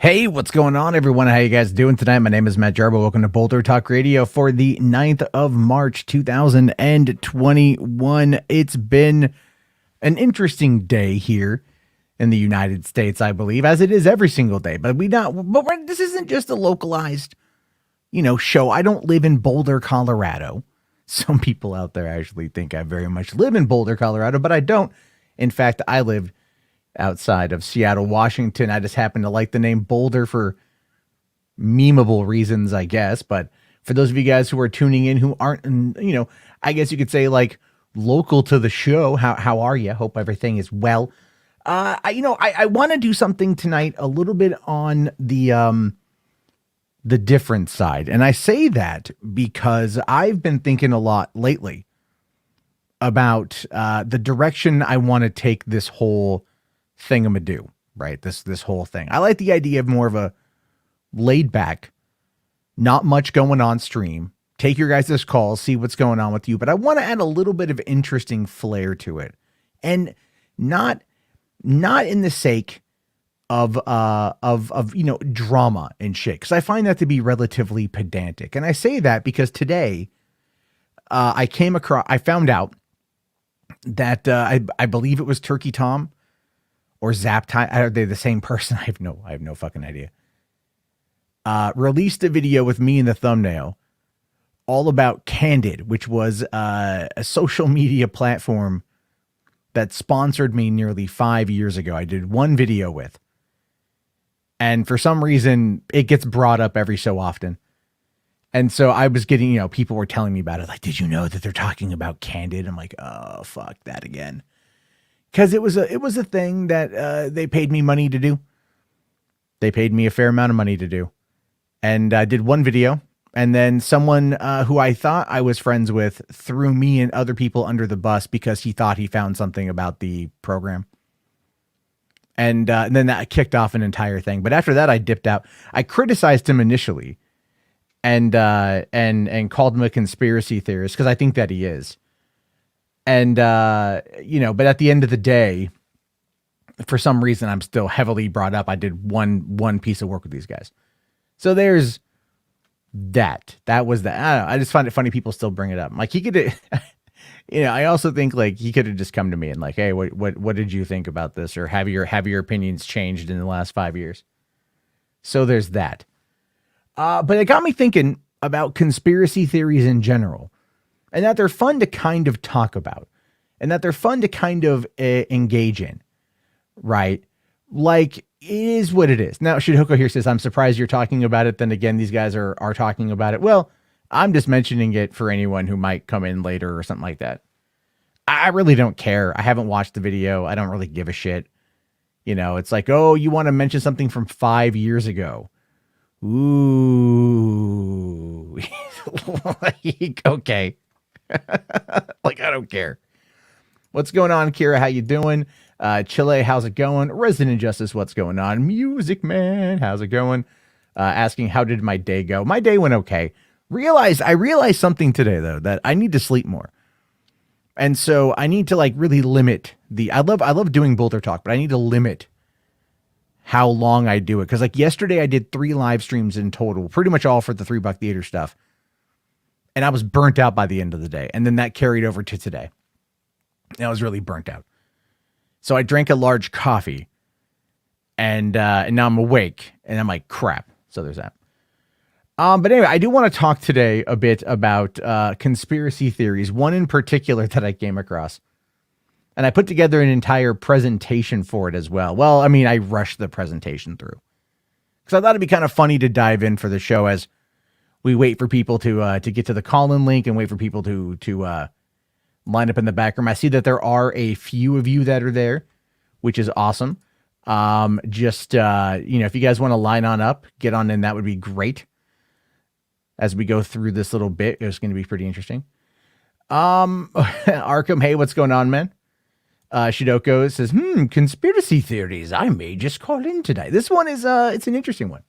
Hey, what's going on, everyone? How you guys doing tonight? My name is Matt Jarbo. Welcome to Boulder Talk Radio for the 9th of March, 2021. It's been an interesting day here in the United States, I believe, as it is every single day. But this isn't just a localized, show. I don't live in Boulder, Colorado. Some people out there actually think I very much live in Boulder, Colorado, but I don't. In fact, I live outside of Seattle, Washington. I just happen to like the name Boulder for memeable reasons, I guess. But for those of you guys who are tuning in who aren't, I guess you could say like local to the show, how are you? Hope everything is well. I want to do something tonight a little bit on the different side. And I say that because I've been thinking a lot lately about the direction I want to take this whole thingamadoo, right? This whole thing. I like the idea of more of a laid back, not much going on stream. Take your guys' calls, see what's going on with you. But I want to add a little bit of interesting flair to it. And not in the sake of drama and shit. Because I find that to be relatively pedantic. And I say that because today I found out that I believe it was Turkey Tom or Zap Time. Are they the same person? I have no fucking idea. Released a video with me in the thumbnail all about Candid, which was a social media platform that sponsored me nearly 5 years ago. I did one video with. And for some reason, it gets brought up every so often. And so I was getting, people were telling me about it. Like, did you know that they're talking about Candid? I'm like, oh, fuck that again. Because it was a thing that they paid me money to do. They paid me a fair amount of money to do. And I did one video. And then someone who I thought I was friends with threw me and other people under the bus because he thought he found something about the program. And then that kicked off an entire thing. But after that, I dipped out. I criticized him initially and called him a conspiracy theorist because I think that he is. And, but at the end of the day, for some reason, I'm still heavily brought up. I did one piece of work with these guys. So there's that. That was that. I don't know. I just find it funny people still bring it up. Like he could, I also think like he could have just come to me and like, hey, what did you think about this? Or have your opinions changed in the last 5 years? So there's that. But it got me thinking about conspiracy theories in general. And that they're fun to kind of talk about. And that they're fun to kind of engage in. Right? Like, it is what it is. Now, Shidhoko here says, I'm surprised you're talking about it. Then again, these guys are talking about it. Well, I'm just mentioning it for anyone who might come in later or something like that. I really don't care. I haven't watched the video. I don't really give a shit. It's like, oh, you want to mention something from 5 years ago. Ooh. Like, okay. Like, I don't care. What's going on, Kira? How you doing? Chile, how's it going? Resident Justice, what's going on? Music Man, how's it going? Asking, how did my day go? My day went okay. I realized something today, though, that I need to sleep more. And so I need to like really limit I love doing Boulder Talk, but I need to limit how long I do it. Because like yesterday I did 3 live streams in total, pretty much all for the $3 Theater stuff. And I was burnt out by the end of the day. And then that carried over to today. And I was really burnt out. So I drank a large coffee. And now I'm awake. And I'm like, crap. So there's that. But anyway, I do want to talk today a bit about conspiracy theories. One in particular that I came across. And I put together an entire presentation for it as well. Well, I mean, I rushed the presentation through. Because I thought it'd be kind of funny to dive in for the show as we wait for people to get to the call-in link and wait for people to line up in the background. I see that there are a few of you that are there, which is awesome. If you guys want to line on up, get on in, that would be great. As we go through this little bit, it's going to be pretty interesting. Arkham, hey, what's going on, man? Shidoko says, conspiracy theories. I may just call in today. This one is, it's an interesting one.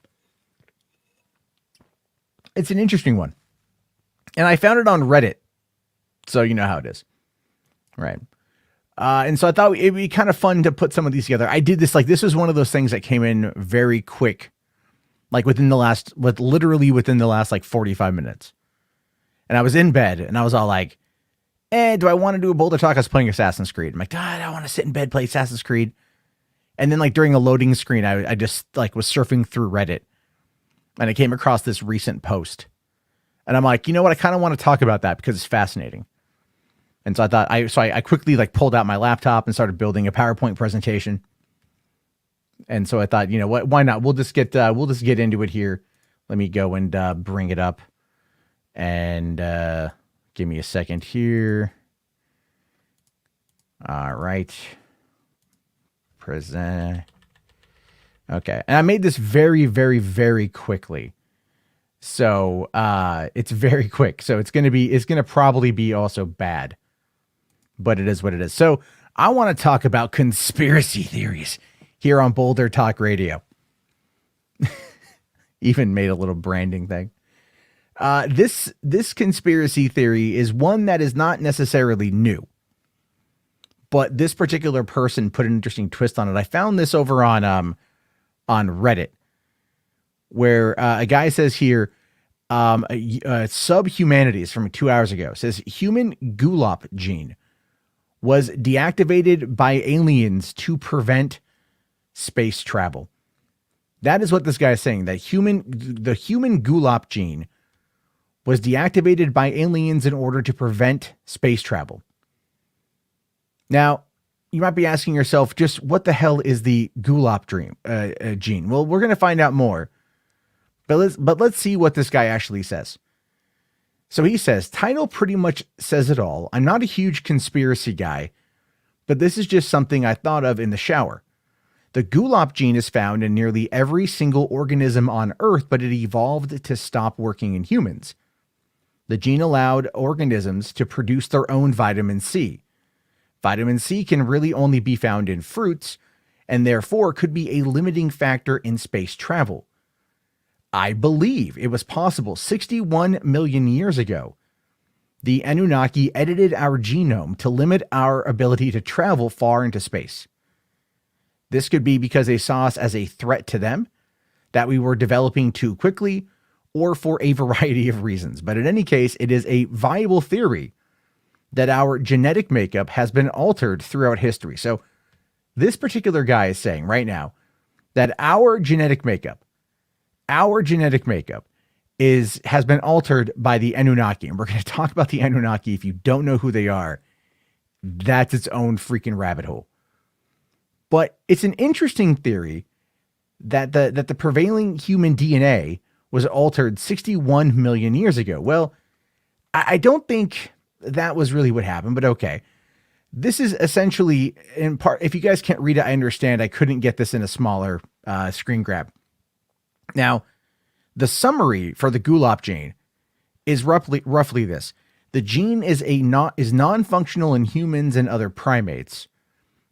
It's an interesting one. And I found it on Reddit. So you know how it is. Right. And so I thought it'd be kind of fun to put some of these together. I did this, like, this was one of those things that came in very quick like literally within the last like 45 minutes. And I was in bed and I was all like, do I want to do a Boulder Talk? I was playing Assassin's Creed. I'm like, I want to sit in bed, play Assassin's Creed. And then like during a loading screen, I just like was surfing through Reddit and I came across this recent post. And I'm like, you know what? I kind of want to talk about that because it's fascinating. And so I quickly like pulled out my laptop and started building a PowerPoint presentation. And so I thought, you know what? Why not? We'll just get into it here. Let me go and bring it up. And give me a second here. All right. Present. Okay. And I made this very, very, very quickly. So it's very quick. So it's going to probably be also bad. But it is what it is. So I want to talk about conspiracy theories here on Boulder Talk Radio. Even made a little branding thing. This conspiracy theory is one that is not necessarily new. But this particular person put an interesting twist on it. I found this over on Reddit, where a guy says here, Subhumanities from 2 hours ago says human GULPO gene was deactivated by aliens to prevent space travel. That is what this guy is saying, that the human GULPO gene was deactivated by aliens in order to prevent space travel. Now, you might be asking yourself, just what the hell is the GULPO gene? Well, we're going to find out more. But let's see what this guy actually says. So he says, title pretty much says it all. I'm not a huge conspiracy guy, but this is just something I thought of in the shower. The GULPO gene is found in nearly every single organism on Earth, but it evolved to stop working in humans. The gene allowed organisms to produce their own vitamin C. Vitamin C can really only be found in fruits, and therefore could be a limiting factor in space travel. I believe it was possible 61 million years ago. The Anunnaki edited our genome to limit our ability to travel far into space. This could be because they saw us as a threat to them, that we were developing too quickly, or for a variety of reasons. But in any case, it is a viable theory that our genetic makeup has been altered throughout history. So this particular guy is saying right now that our genetic makeup has been altered by the Anunnaki. And we're going to talk about the Anunnaki. If you don't know who they are, that's its own freaking rabbit hole. But it's an interesting theory that the prevailing human DNA was altered 61 million years ago. Well, I don't think that was really what happened, but okay. This is essentially, in part, if you guys can't read it, I understand. I couldn't get this in a smaller screen grab. Now, the summary for the GULPO gene is roughly this. The gene is non-functional in humans and other primates.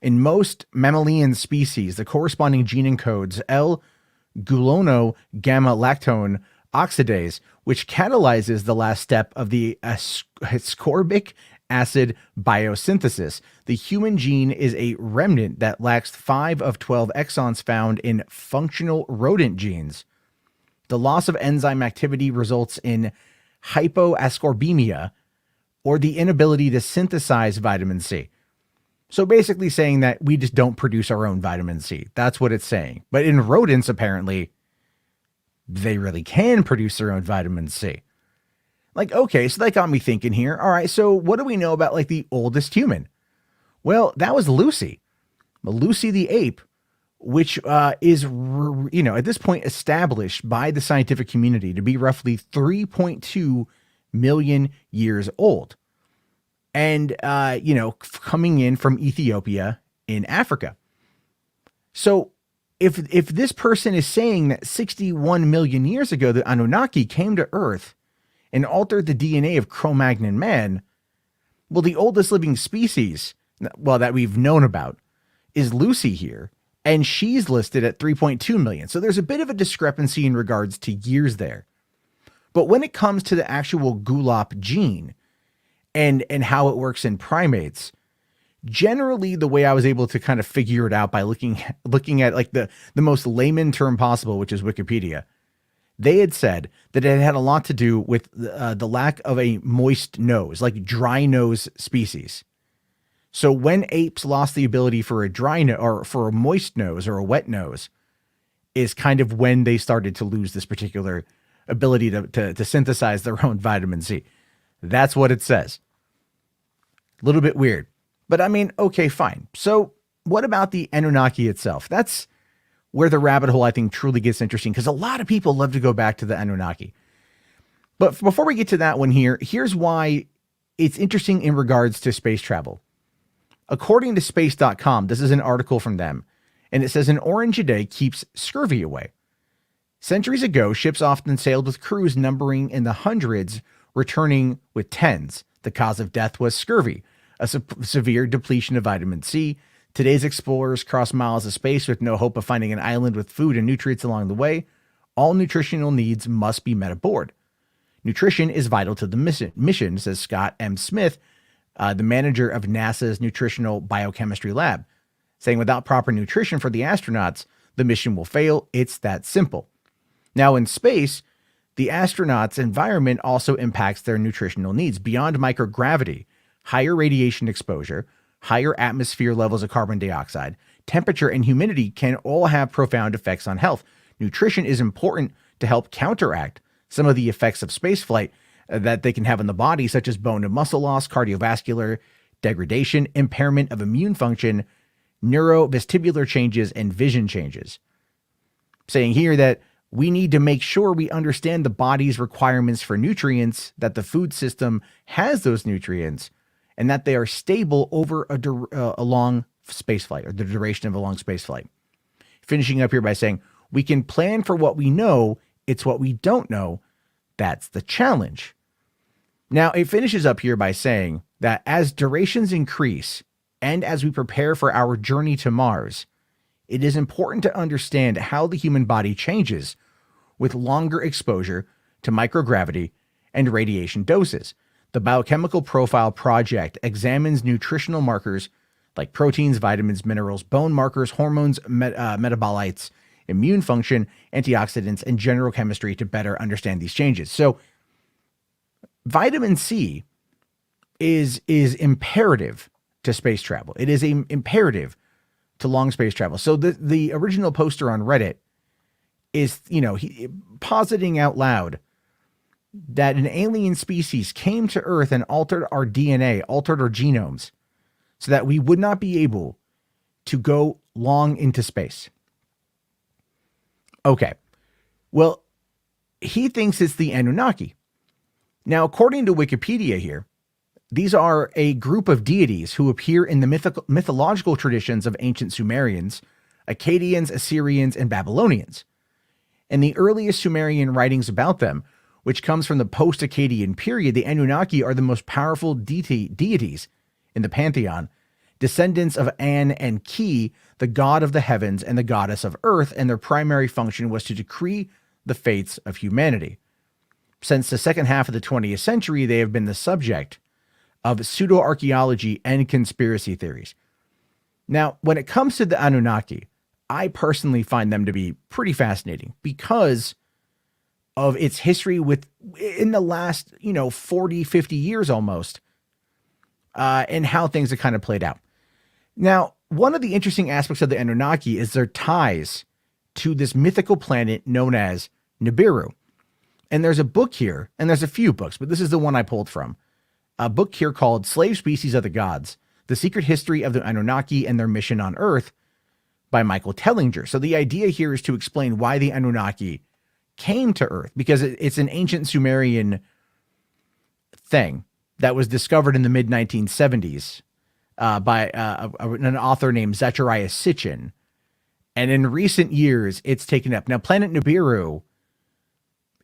In most mammalian species, the corresponding gene encodes L-glucono-gamma-lactone oxidase, which catalyzes the last step of the ascorbic acid biosynthesis. The human gene is a remnant that lacks 5 of 12 exons found in functional rodent genes. The loss of enzyme activity results in hypoascorbemia, or the inability to synthesize vitamin C. So basically saying that we just don't produce our own vitamin C. That's what it's saying. But in rodents, apparently, they really can produce their own vitamin C. Like, okay, so that got me thinking here. All right, so what do we know about like the oldest human? Well, that was Lucy. Lucy the ape, which is, at this point established by the scientific community to be roughly 3.2 million years old. And, coming in from Ethiopia in Africa. So if this person is saying that 61 million years ago, the Anunnaki came to Earth and altered the DNA of Cro-Magnon man, well, the oldest living species, that we've known about, is Lucy here, and she's listed at 3.2 million. So there's a bit of a discrepancy in regards to years there. But when it comes to the actual GULPO gene and how it works in primates, generally the way I was able to kind of figure it out by looking at like the most layman term possible, which is Wikipedia, They had said that it had a lot to do with the lack of a moist nose, like dry nose species. So when apes lost the ability for a dry nose or for a moist nose or a wet nose, is kind of when they started to lose this particular ability to synthesize their own vitamin C. That's what it says. A little bit weird, but I mean, okay, fine. So what about the Anunnaki itself? That's where the rabbit hole, I think, truly gets interesting, because a lot of people love to go back to the Anunnaki. But before we get to that one here, here's why it's interesting in regards to space travel. According to space.com, this is an article from them, and it says an orange a day keeps scurvy away. Centuries ago, ships often sailed with crews numbering in the hundreds, returning with tens. The cause of death was scurvy, a severe depletion of vitamin C. Today's explorers cross miles of space with no hope of finding an island with food and nutrients along the way. All nutritional needs must be met aboard. Nutrition is vital to the mission, says Scott M. Smith, the manager of NASA's Nutritional Biochemistry Lab, saying without proper nutrition for the astronauts, the mission will fail. It's that simple. Now, in space, the astronauts' environment also impacts their nutritional needs. Beyond microgravity, higher radiation exposure, higher atmosphere levels of carbon dioxide, temperature, and humidity can all have profound effects on health. Nutrition is important to help counteract some of the effects of spaceflight that they can have on the body, such as bone and muscle loss, cardiovascular degradation, impairment of immune function, neurovestibular changes, and vision changes. Saying here that we need to make sure we understand the body's requirements for nutrients, that the food system has those nutrients, and that they are stable over a long spaceflight, or the duration of a long spaceflight. Finishing up here by saying, we can plan for what we know, it's what we don't know. That's the challenge. Now, it finishes up here by saying that as durations increase, and as we prepare for our journey to Mars, it is important to understand how the human body changes with longer exposure to microgravity and radiation doses. The Biochemical Profile Project examines nutritional markers like proteins, vitamins, minerals, bone markers, hormones, metabolites, immune function, antioxidants, and general chemistry to better understand these changes. So vitamin C is imperative to space travel. It is imperative to long space travel. So the original poster on Reddit is, positing out loud that an alien species came to Earth and altered our DNA, altered our genomes, so that we would not be able to go long into space. Okay. Well, he thinks it's the Anunnaki. Now, according to Wikipedia here, these are a group of deities who appear in the mythological traditions of ancient Sumerians, Akkadians, Assyrians, and Babylonians. In the earliest Sumerian writings about them, which comes from the post-Akkadian period, the Anunnaki are the most powerful deities in the pantheon, descendants of An and Ki, the god of the heavens and the goddess of earth, and their primary function was to decree the fates of humanity. Since the second half of the 20th century, they have been the subject of pseudo-archaeology and conspiracy theories. Now, when it comes to the Anunnaki, I personally find them to be pretty fascinating because of its history in the last, 40, 50 years almost, and how things have kind of played out. Now, one of the interesting aspects of the Anunnaki is their ties to this mythical planet known as Nibiru. And there's a book here, and there's a few books, but this is the one I pulled from. A book here called Slave Species of the Gods, The Secret History of the Anunnaki and Their Mission on Earth by Michael Tellinger. So the idea here is to explain why the Anunnaki came to Earth, because it's an ancient Sumerian thing that was discovered in the mid-1970s by an author named Zecharia Sitchin. And in recent years, it's taken up. Now, Planet Nibiru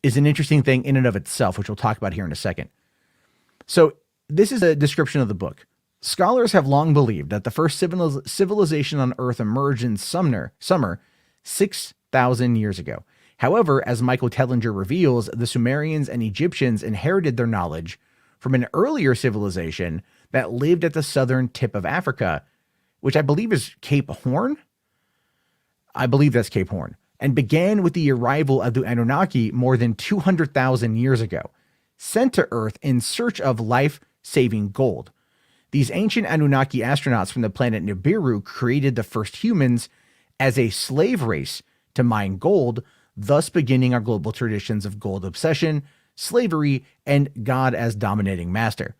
is an interesting thing in and of itself, which we'll talk about here in a second. So this is a description of the book. Scholars have long believed that the first civilization on Earth emerged in summer 6,000 years ago. However, as Michael Tellinger reveals, the Sumerians and Egyptians inherited their knowledge from an earlier civilization that lived at the southern tip of Africa, which I believe is Cape Horn. I believe that's Cape Horn. and began with the arrival of the Anunnaki more than 200,000 years ago, sent to Earth in search of life-saving gold. These ancient Anunnaki astronauts from the planet Nibiru created the first humans as a slave race to mine gold, thus beginning our global traditions of gold obsession, slavery, and God as dominating master.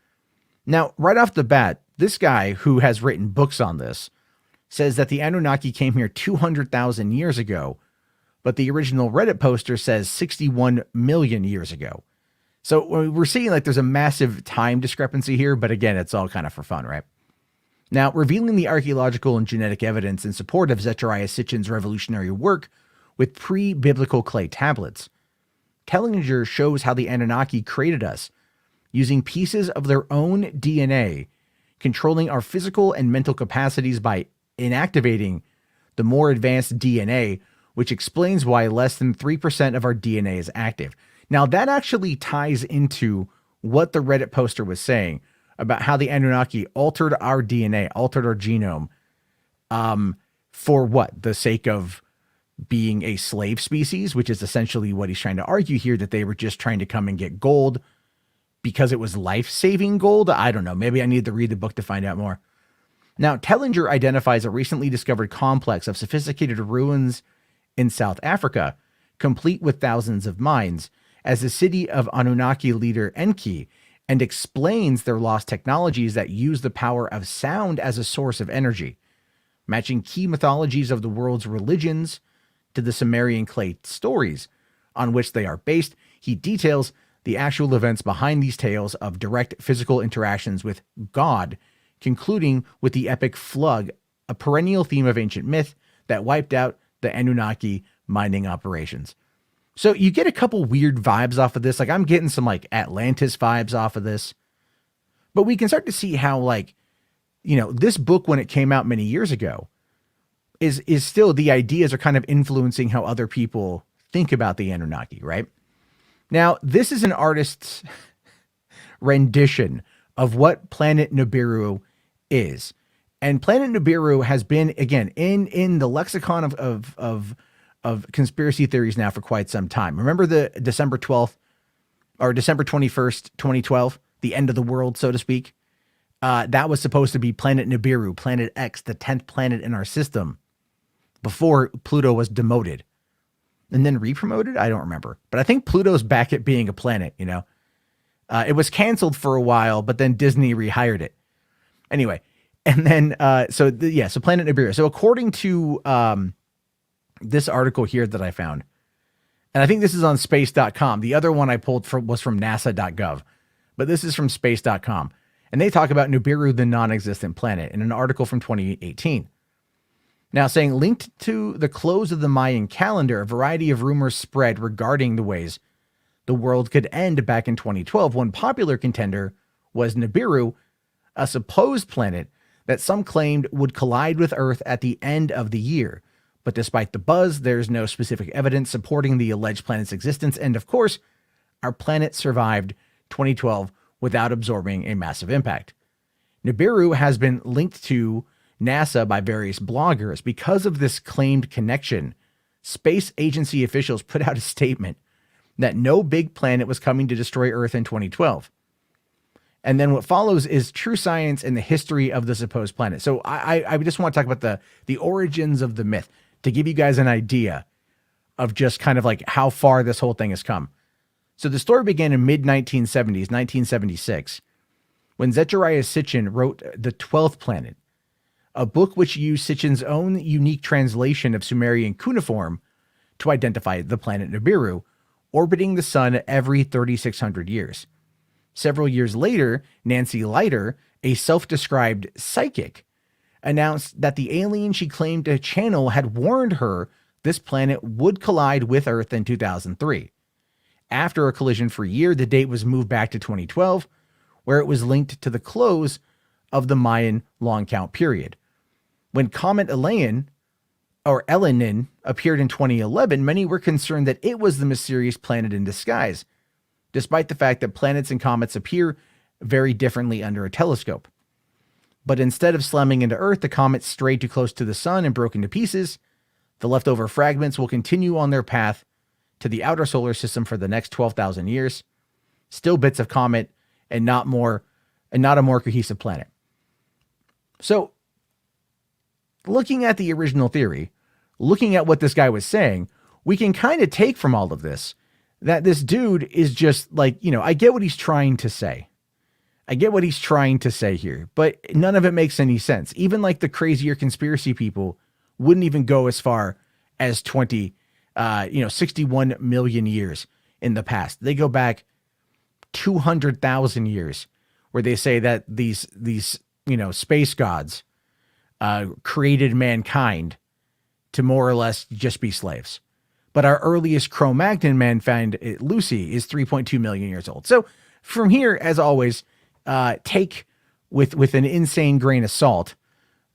Now, right off the bat, this guy who has written books on this says that the Anunnaki came here 200,000 years ago, but the original Reddit poster says 61 million years ago. So we're seeing like there's a massive time discrepancy here, but again, it's all kind of for fun, right? Now, revealing the archaeological and genetic evidence in support of Zecharia Sitchin's revolutionary work with pre-biblical clay tablets, Tellinger shows how the Anunnaki created us using pieces of their own DNA, controlling our physical and mental capacities by inactivating the more advanced DNA, which explains why less than 3% of our DNA is active. Now, that actually ties into what the Reddit poster was saying about how the Anunnaki altered our DNA, altered our genome, for what? The sake of being a slave species, which is essentially what he's trying to argue here, that they were just trying to come and get gold because it was life-saving gold. I don't know. Maybe I need to read the book to find out more. Now, Tellinger identifies a recently discovered complex of sophisticated ruins in South Africa, complete with thousands of mines, as the city of Anunnaki leader Enki, and explains their lost technologies that use the power of sound as a source of energy, matching key mythologies of the world's religions to the Sumerian clay stories on which they are based. He details the actual events behind these tales of direct physical interactions with God, concluding with the epic flood, a perennial theme of ancient myth that wiped out the Anunnaki mining operations. So you get a couple weird vibes off of this. Like I'm getting some like Atlantis vibes off of this, but we can start to see how like, you know, this book, when it came out many years ago, is still, the ideas are kind of influencing how other people think about the Anunnaki, right? Now, this is an artist's rendition of what Planet Nibiru is. And Planet Nibiru has been, again, in the lexicon of conspiracy theories now for quite some time. Remember the December 12th or December 21st, 2012, the end of the world, so to speak? That was supposed to be Planet Nibiru, Planet X, the 10th planet in our system, before Pluto was demoted and then re-promoted. I don't remember, but I think Pluto's back at being a planet, you know. It was canceled for a while, but then Disney rehired it. Anyway, and then, so Planet Nibiru. So according to this article here that I found, and I think this is on space.com. The other one I pulled was from nasa.gov, but this is from space.com. And they talk about Nibiru, the non-existent planet, in an article from 2018. Now, saying, linked to the close of the Mayan calendar, a variety of rumors spread regarding the ways the world could end back in 2012. One popular contender was Nibiru, a supposed planet that some claimed would collide with Earth at the end of the year. But despite the buzz, there's no specific evidence supporting the alleged planet's existence. And of course, our planet survived 2012 without absorbing a massive impact. Nibiru has been linked to NASA by various bloggers. Because of this claimed connection, space agency officials put out a statement that no big planet was coming to destroy Earth in 2012. And then what follows is true science and the history of the supposed planet. So I just want to talk about the origins of the myth to give you guys an idea of just kind of like how far this whole thing has come. So the story began in mid-1970s, 1976, when Zecharia Sitchin wrote The 12th Planet, a book which used Sitchin's own unique translation of Sumerian cuneiform to identify the planet Nibiru, orbiting the sun every 3,600 years. Several years later, Nancy Leiter, a self-described psychic, announced that the alien she claimed to channel had warned her this planet would collide with Earth in 2003. After a collision-free year, the date was moved back to 2012, where it was linked to the close of the Mayan long count period. When Comet Elenin appeared in 2011, many were concerned that it was the mysterious planet in disguise, despite the fact that planets and comets appear very differently under a telescope. But instead of slamming into Earth, the comet strayed too close to the sun and broke into pieces, The leftover fragments will continue on their path to the outer solar system for the next 12,000 years. Still bits of comet and not a more cohesive planet. So, looking at the original theory, looking at what this guy was saying, we can kind of take from all of this that this dude is just like, I get what he's trying to say. I get what he's trying to say here, but none of it makes any sense. Even like the crazier conspiracy people wouldn't even go as far as 61 million years in the past. They go back 200,000 years where they say that these space gods created mankind to more or less just be slaves. But our earliest Cro-Magnon man found, Lucy, is 3.2 million years old. So from here, as always, take with an insane grain of salt.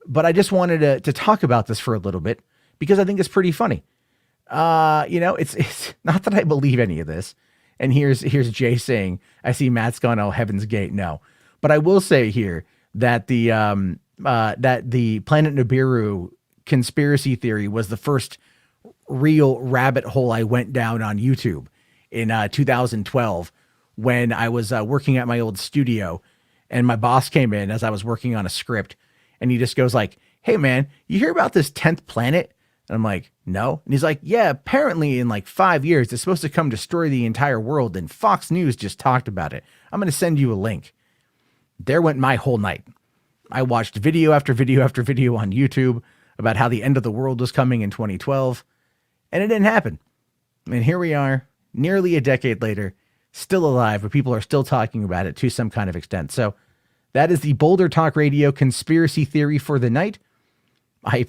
But I just wanted to talk about this for a little bit because I think it's pretty funny. It's not that I believe any of this. And here's Jay saying, I see Matt's gone, oh, Heaven's Gate. No, but I will say here that the Planet Nibiru conspiracy theory was the first real rabbit hole I went down on YouTube in 2012 when I was working at my old studio, and my boss came in as I was working on a script, and he just goes like, "Hey man, you hear about this 10th planet?" And I'm like, "No." And he's like, "Yeah, apparently in like 5 years, it's supposed to come destroy the entire world, and Fox News just talked about it. I'm going to send you a link." There went my whole night. I watched video after video after video on YouTube about how the end of the world was coming in 2012, and it didn't happen. And here we are, nearly a decade later, still alive, but people are still talking about it to some kind of extent. So that is the Boulder Talk Radio conspiracy theory for the night. I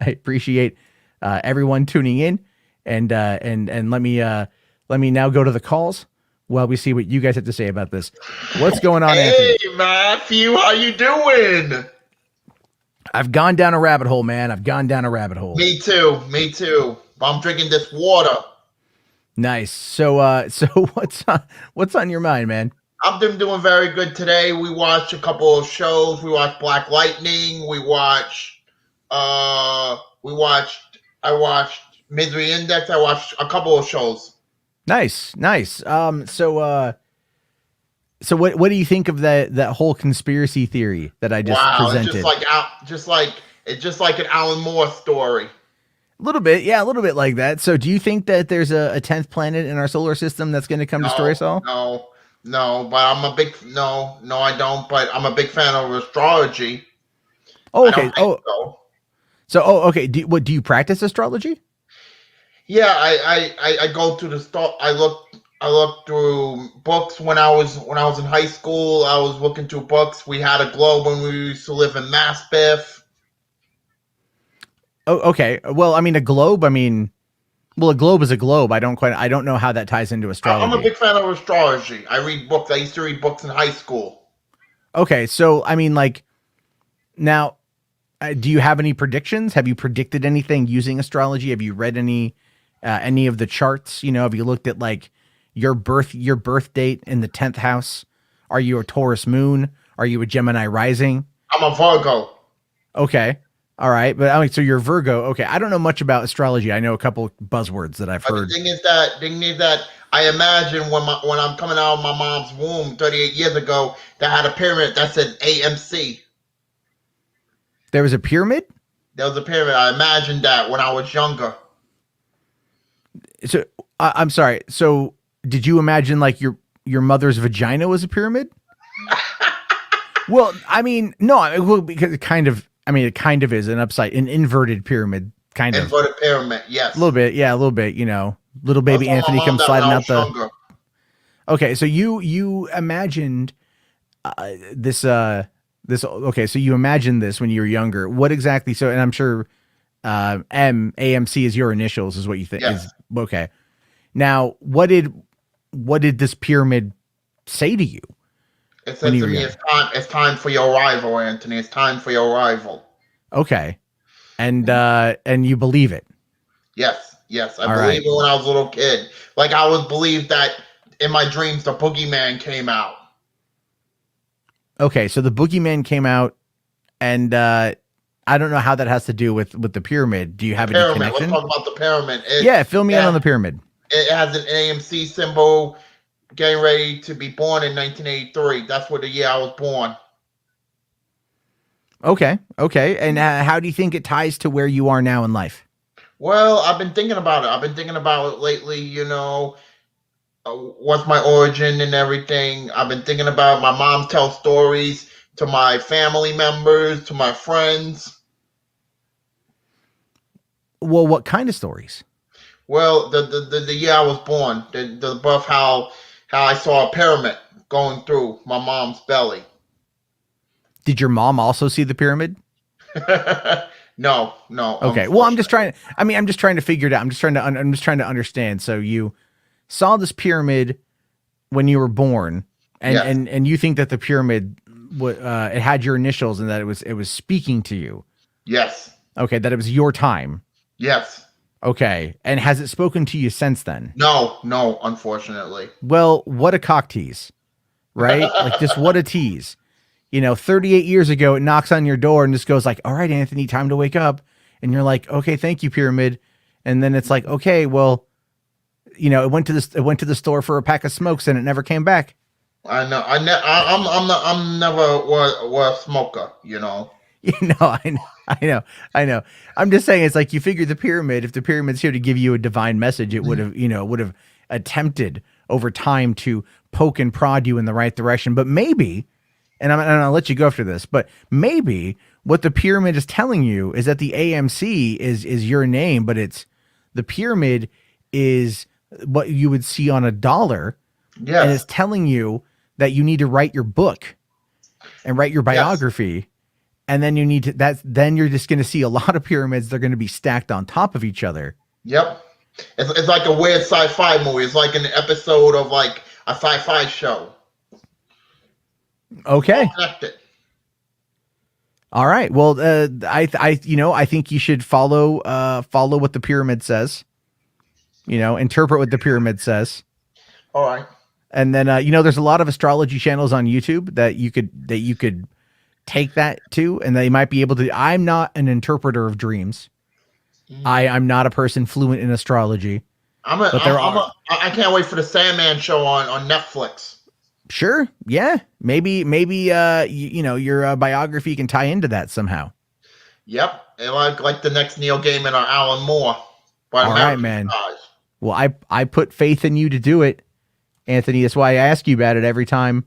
appreciate everyone tuning in, and let me now go to the calls while we see what you guys have to say about this. What's going on, Anthony? Hey, Matthew, how you doing? I've gone down a rabbit hole, man. I've gone down a rabbit hole. Me too. I'm drinking this water. Nice. So what's on your mind, man? I've been doing very good today. We watched a couple of shows. We watched Black Lightning. I watched Misery Index. I watched a couple of shows. Nice. So what do you think of that whole conspiracy theory that I just presented? It's just like an Alan Moore story. A little bit like that. So do you think that there's a 10th planet in our solar system that's going to come destroy us all? No, but I don't, but I'm a big fan of astrology. Oh, okay. Okay. Do you practice astrology? Yeah, I go to the store. I look through books when I was in high school. I was looking through books. We had a globe when we used to live in Maspeth. Oh, okay. Well, I mean, a globe is a globe. I don't know how that ties into astrology. I'm a big fan of astrology. I read books. I used to read books in high school. Okay. So, I mean, like, now, do you have any predictions? Have you predicted anything using astrology? Have you read any of the charts? Have you looked at like your birth date in the 10th house? Are you a Taurus moon? Are you a Gemini rising? I'm a Virgo. Okay. All right. But so you're Virgo. Okay. I don't know much about astrology. I know a couple buzzwords that I've heard. The thing is that I imagine when I'm coming out of my mom's womb 38 years ago, that had a pyramid that said AMC. There was a pyramid? There was a pyramid. I imagined that when I was younger. So I'm sorry. So did you imagine like your mother's vagina was a pyramid? Well, I mean, no, because it kind of is an inverted pyramid, kind of. Inverted pyramid, yes. A little bit, yeah, a little bit. Little baby Anthony comes sliding out the. Younger. Okay, so you imagined this. Okay, so you imagined this when you were younger. What exactly? So, and I'm sure AMC is your initials, is what you think. Yes. Okay. Now, what did this pyramid say to you? It said to me, it's time for your arrival, Anthony. It's time for your arrival. Okay. And you believe it? Yes. I believed it when I was a little kid. Like I would believe that in my dreams, the boogeyman came out. Okay, so the boogeyman came out, and I don't know how that has to do with the pyramid. Do you have any Pyramid. Let's connection? talk about the pyramid. Yeah, fill me in on the pyramid. It has an AMC symbol. Getting ready to be born in 1983. That's what the year I was born. Okay. And how do you think it ties to where you are now in life? Well, I've been thinking about it. I've been thinking about it lately. What's my origin and everything. I've been thinking about my mom tells stories to my family members, to my friends. Well, what kind of stories? Well, the year I was born, the birth, how I saw a pyramid going through my mom's belly. Did your mom also see the pyramid? No. Okay. Well, I'm just trying to figure it out. I'm just trying to understand. So you saw this pyramid when you were born, and Yes. and you think that the pyramid it had your initials and that it was speaking to you. Yes. Okay, that it was your time. Yes. Okay, and has it spoken to you since then? No, unfortunately. Well, what a cock tease, right? Like, just what a tease. 38 years ago, it knocks on your door and just goes like, "All right, Anthony, time to wake up." And you're like, "Okay, thank you, pyramid." And then it's like, "Okay, well, it went to the store for a pack of smokes and it never came back." I know. I'm never was a smoker. I know. I'm just saying, it's like, you figure the pyramid, if the pyramid's here to give you a divine message, it would have attempted over time to poke and prod you in the right direction. But maybe, and I'll let you go after this, but maybe what the pyramid is telling you is that the AMC is your name, but the pyramid is what you would see on a dollar. Yes. And it's telling you that you need to write your book and write your biography. Yes. And then then you're just going to see a lot of pyramids. They're going to be stacked on top of each other. Yep. It's like a weird sci-fi movie. It's like an episode of like a sci-fi show. Okay. All right. Well, I think you should follow what the pyramid says. Interpret what the pyramid says. All right. And then there's a lot of astrology channels on YouTube that you could take that to, and they might be able to. I'm not an interpreter of dreams. I'm not a person fluent in astrology. I can't wait for the Sandman show on Netflix. Sure. Yeah. Maybe your biography can tie into that somehow. Yep. And like the next Neil Gaiman or Alan Moore. All right, man. Well, I put faith in you to do it, Anthony. That's why I ask you about it every time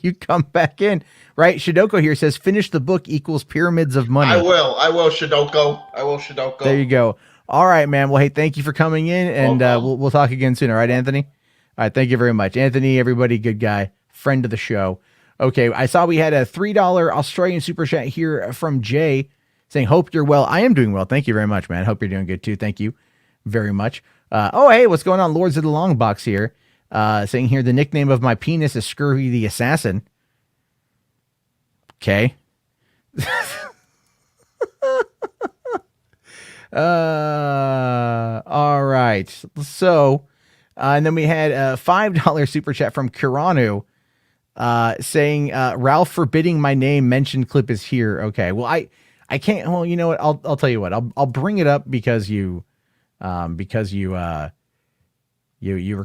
you come back in, right? Shidoko here says, "Finish the book equals pyramids of money." I will, Shidoko. There you go. All right, man. Well, hey, thank you for coming in, and we'll talk again soon. All right, Anthony. All right, thank you very much, Anthony. Everybody, good guy, friend of the show. Okay, I saw we had a $3 Australian super chat here from Jay saying, "Hope you're well." I am doing well. Thank you very much, man. Hope you're doing good too. Thank you very much. Hey, what's going on? Lords of the Long Box here. Saying here, the nickname of my penis is Scurvy the Assassin. Okay. All right. So, and then we had a $5 super chat from Kiranu, saying, Ralph forbidding my name mentioned clip is here. Okay. Well, I can't, well, you know what? I'll tell you what, I'll bring it up because you were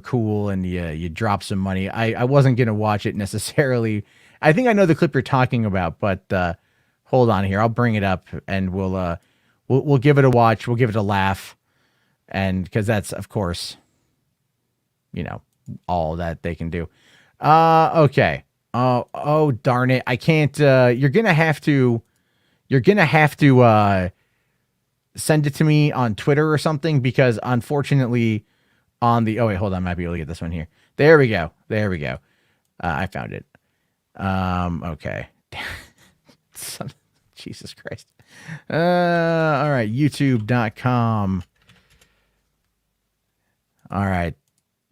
cool and you dropped some money. I wasn't going to watch it necessarily. I think I know the clip you're talking about, but hold on here. I'll bring it up and we'll give it a watch. We'll give it a laugh. And because that's, of course, all that they can do. Okay. Oh, darn it. I can't, you're going to have to send it to me on Twitter or something, because unfortunately wait, hold on. I might be able to get this one here. There we go. I found it. Okay. Jesus Christ. All right. YouTube.com. All right.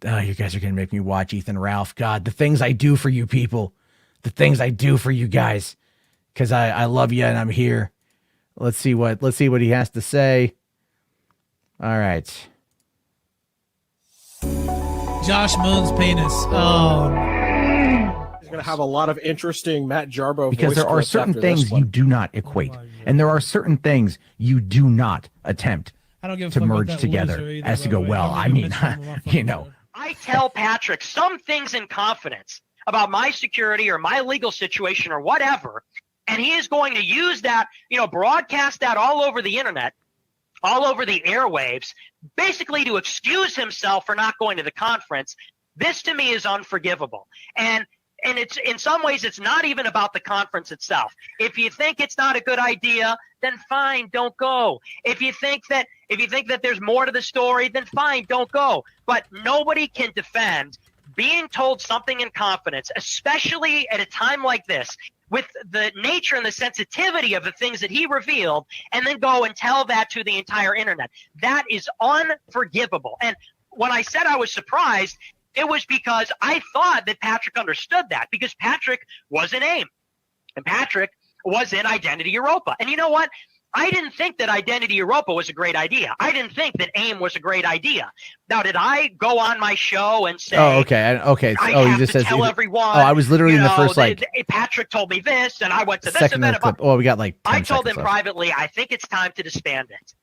Oh, you guys are going to make me watch Ethan Ralph. God, the things I do for you people, the things I do for you guys, because I love you and I'm here. Let's see what he has to say. All right. Josh Moon's penis. Oh. You're going to have a lot of interesting Matt Jarbo because voice there are clips certain after things this you one. do not equate, and there are certain things you do not attempt I don't give a to fuck about merge that together loser either, as to by go, the way. well, Don't I even mean, mention him on my you fucking know. show. I tell Patrick some things in confidence about my security or my legal situation or whatever, and he is going to use that, broadcast that all over the internet, all over the airwaves, basically to excuse himself for not going to the conference. This to me is unforgivable. And it's in some ways it's not even about the conference itself. If you think it's not a good idea, then fine, don't go. If you think that there's more to the story, then fine, don't go. But nobody can defend being told something in confidence, especially at a time like this, with the nature and the sensitivity of the things that he revealed, and then go and tell that to the entire internet. That is unforgivable. And when I said I was surprised, it was because I thought that Patrick understood that, because Patrick was in AIM and Patrick was in Identity Europa. And you know what? I didn't think that Identity Europa was a great idea. I didn't think that AIM was a great idea. Now, did I go on my show and say, Oh, okay. I Oh, have you just to said tell everyone? Oh, I was literally in the first Patrick told me this, and I went to this second of event the clip. Oh, we got like 10 I told him seconds left. privately, I think it's time to disband it.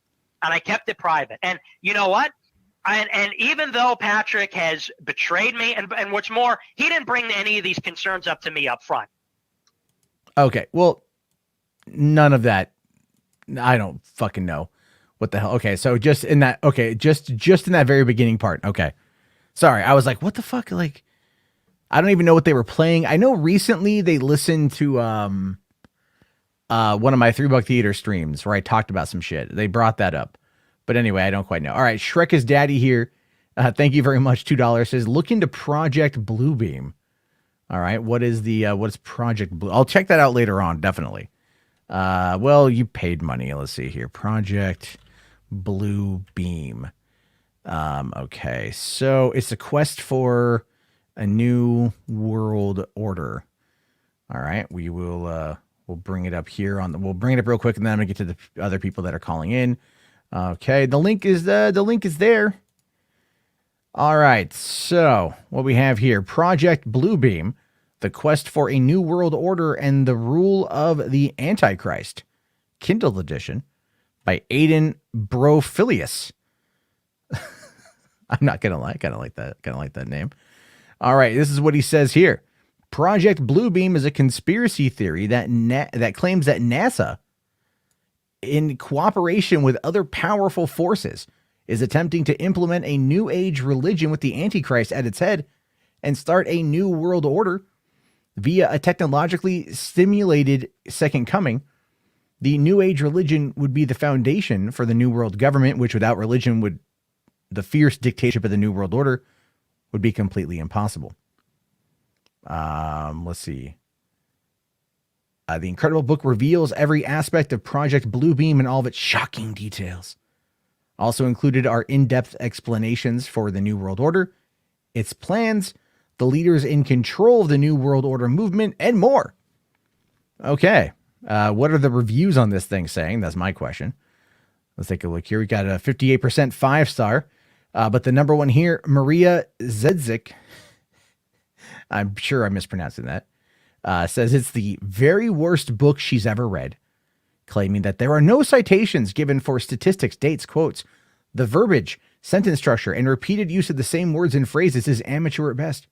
And I kept it private. And you know what? And even though Patrick has betrayed me, and what's more, he didn't bring any of these concerns up to me up front. Okay, well, none of that. I don't fucking know what the hell. Okay, so just in that. Okay, just in that very beginning part. Okay, sorry, I was like, what the fuck? Like, I don't even know what they were playing. I know recently they listened to one of my $3 Theater streams where I talked about some shit. They brought that up, but anyway, I don't quite know. All right, Shrek is Daddy here. Thank you very much. $2 says look into Project Bluebeam. All right, what is Project Blue? I'll check that out later on, definitely. Well, you paid money. Let's see here. Project Blue Beam. Okay. So it's a quest for a new world order. All right. We will, we'll bring it up here we'll bring it up real quick, and then I'm gonna get to the other people that are calling in. Okay. The link is there. All right. So what we have here, Project Bluebeam, the quest for a new world order and the rule of the Antichrist, Kindle edition by Aidan Brofilius. I'm not gonna lie, kind of like that name. All right, this is what he says here. Project Bluebeam is a conspiracy theory that claims that NASA, in cooperation with other powerful forces, is attempting to implement a new age religion with the Antichrist at its head and start a new world order via a technologically stimulated second coming. The new age religion would be the foundation for the new world government, which without religion the fierce dictatorship of the new world order would be completely impossible. Let's see. The incredible book reveals every aspect of Project Bluebeam and all of its shocking details. Also included are in-depth explanations for the new world order, its plans, the leaders in control of the New World Order movement, and more. Okay. What are the reviews on this thing saying? That's my question. Let's take a look here. We got a 58% 5-star. But the number one here, Maria Zedzik, I'm sure I'm mispronouncing that, says it's the very worst book she's ever read, claiming that there are no citations given for statistics, dates, quotes. The verbiage, sentence structure, and repeated use of the same words and phrases is amateur at best.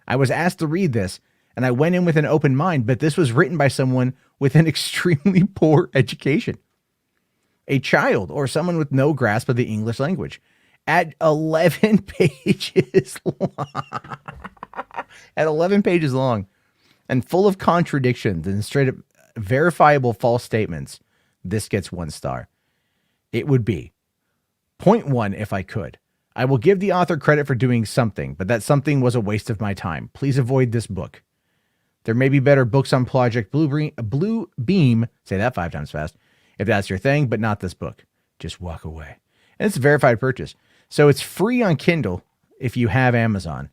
I was asked to read this, and I went in with an open mind, but this was written by someone with an extremely poor education. A child or someone with no grasp of the English language. At 11 pages long. At 11 pages long and full of contradictions and straight up verifiable false statements, this gets 1 star. It would be 0.1 if I could. I will give the author credit for doing something, but that something was a waste of my time. Please avoid this book. There may be better books on Project Blue Beam, say that 5 times fast, if that's your thing, but not this book. Just walk away. And it's a verified purchase. So it's free on Kindle if you have Amazon.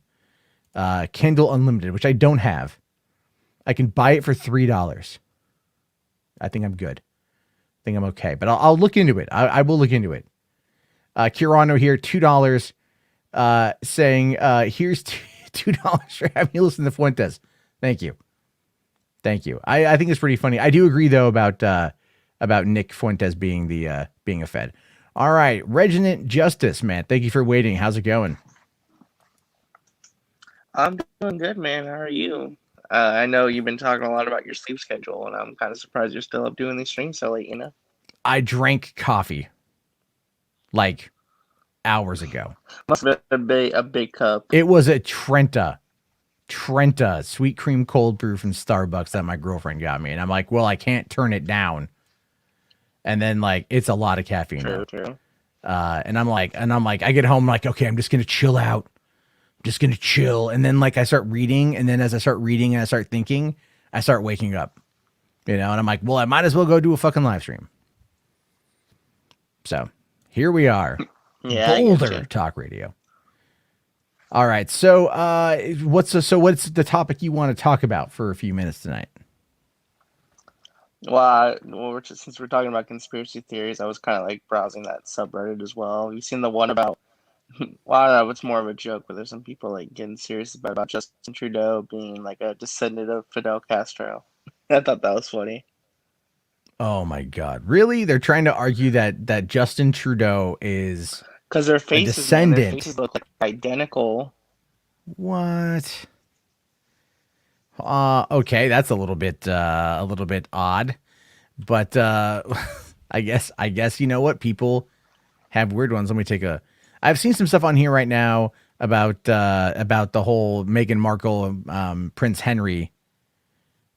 Kindle Unlimited, which I don't have. I can buy it for $3. I think I'm good. I think I'm okay. But I'll look into it. I will look into it. Kirano here, $2, saying, here's $2 for having you listen to Fuentes. Thank you. I think it's pretty funny. I do agree though about Nick Fuentes being a Fed. All right, Reginald Justice, man. Thank you for waiting. How's it going? I'm doing good, man. How are you? I know you've been talking a lot about your sleep schedule, and I'm kind of surprised you're still up doing these streams so late, I drank coffee like hours ago. Must have been a big cup. It was a Trenta sweet cream cold brew from Starbucks that my girlfriend got me. And I'm like, well, I can't turn it down. And then like, it's a lot of caffeine. True. And I'm like, I get home, like, okay, I'm just going to chill out. Just going to chill. And then like I start reading. And then as I start reading and I start thinking, I start waking up, and I'm like, well, I might as well go do a fucking live stream. So here we are. Yeah, Boulder Talk Radio. All right. So what's the topic you want to talk about for a few minutes tonight? Well, since we're talking about conspiracy theories, I was kind of like browsing that subreddit as well. You've seen the one about, well, I don't know, it's more of a joke, but there's some people like getting serious about Justin Trudeau being like a descendant of Fidel Castro. I thought that was funny. Oh my God. Really? They're trying to argue that Justin Trudeau is because their faces, their faces look like identical. What? Okay, that's a little bit odd, but I guess you know what, people have weird ones. Let me take I've seen some stuff on here right now about the whole Meghan Markle, Prince Henry.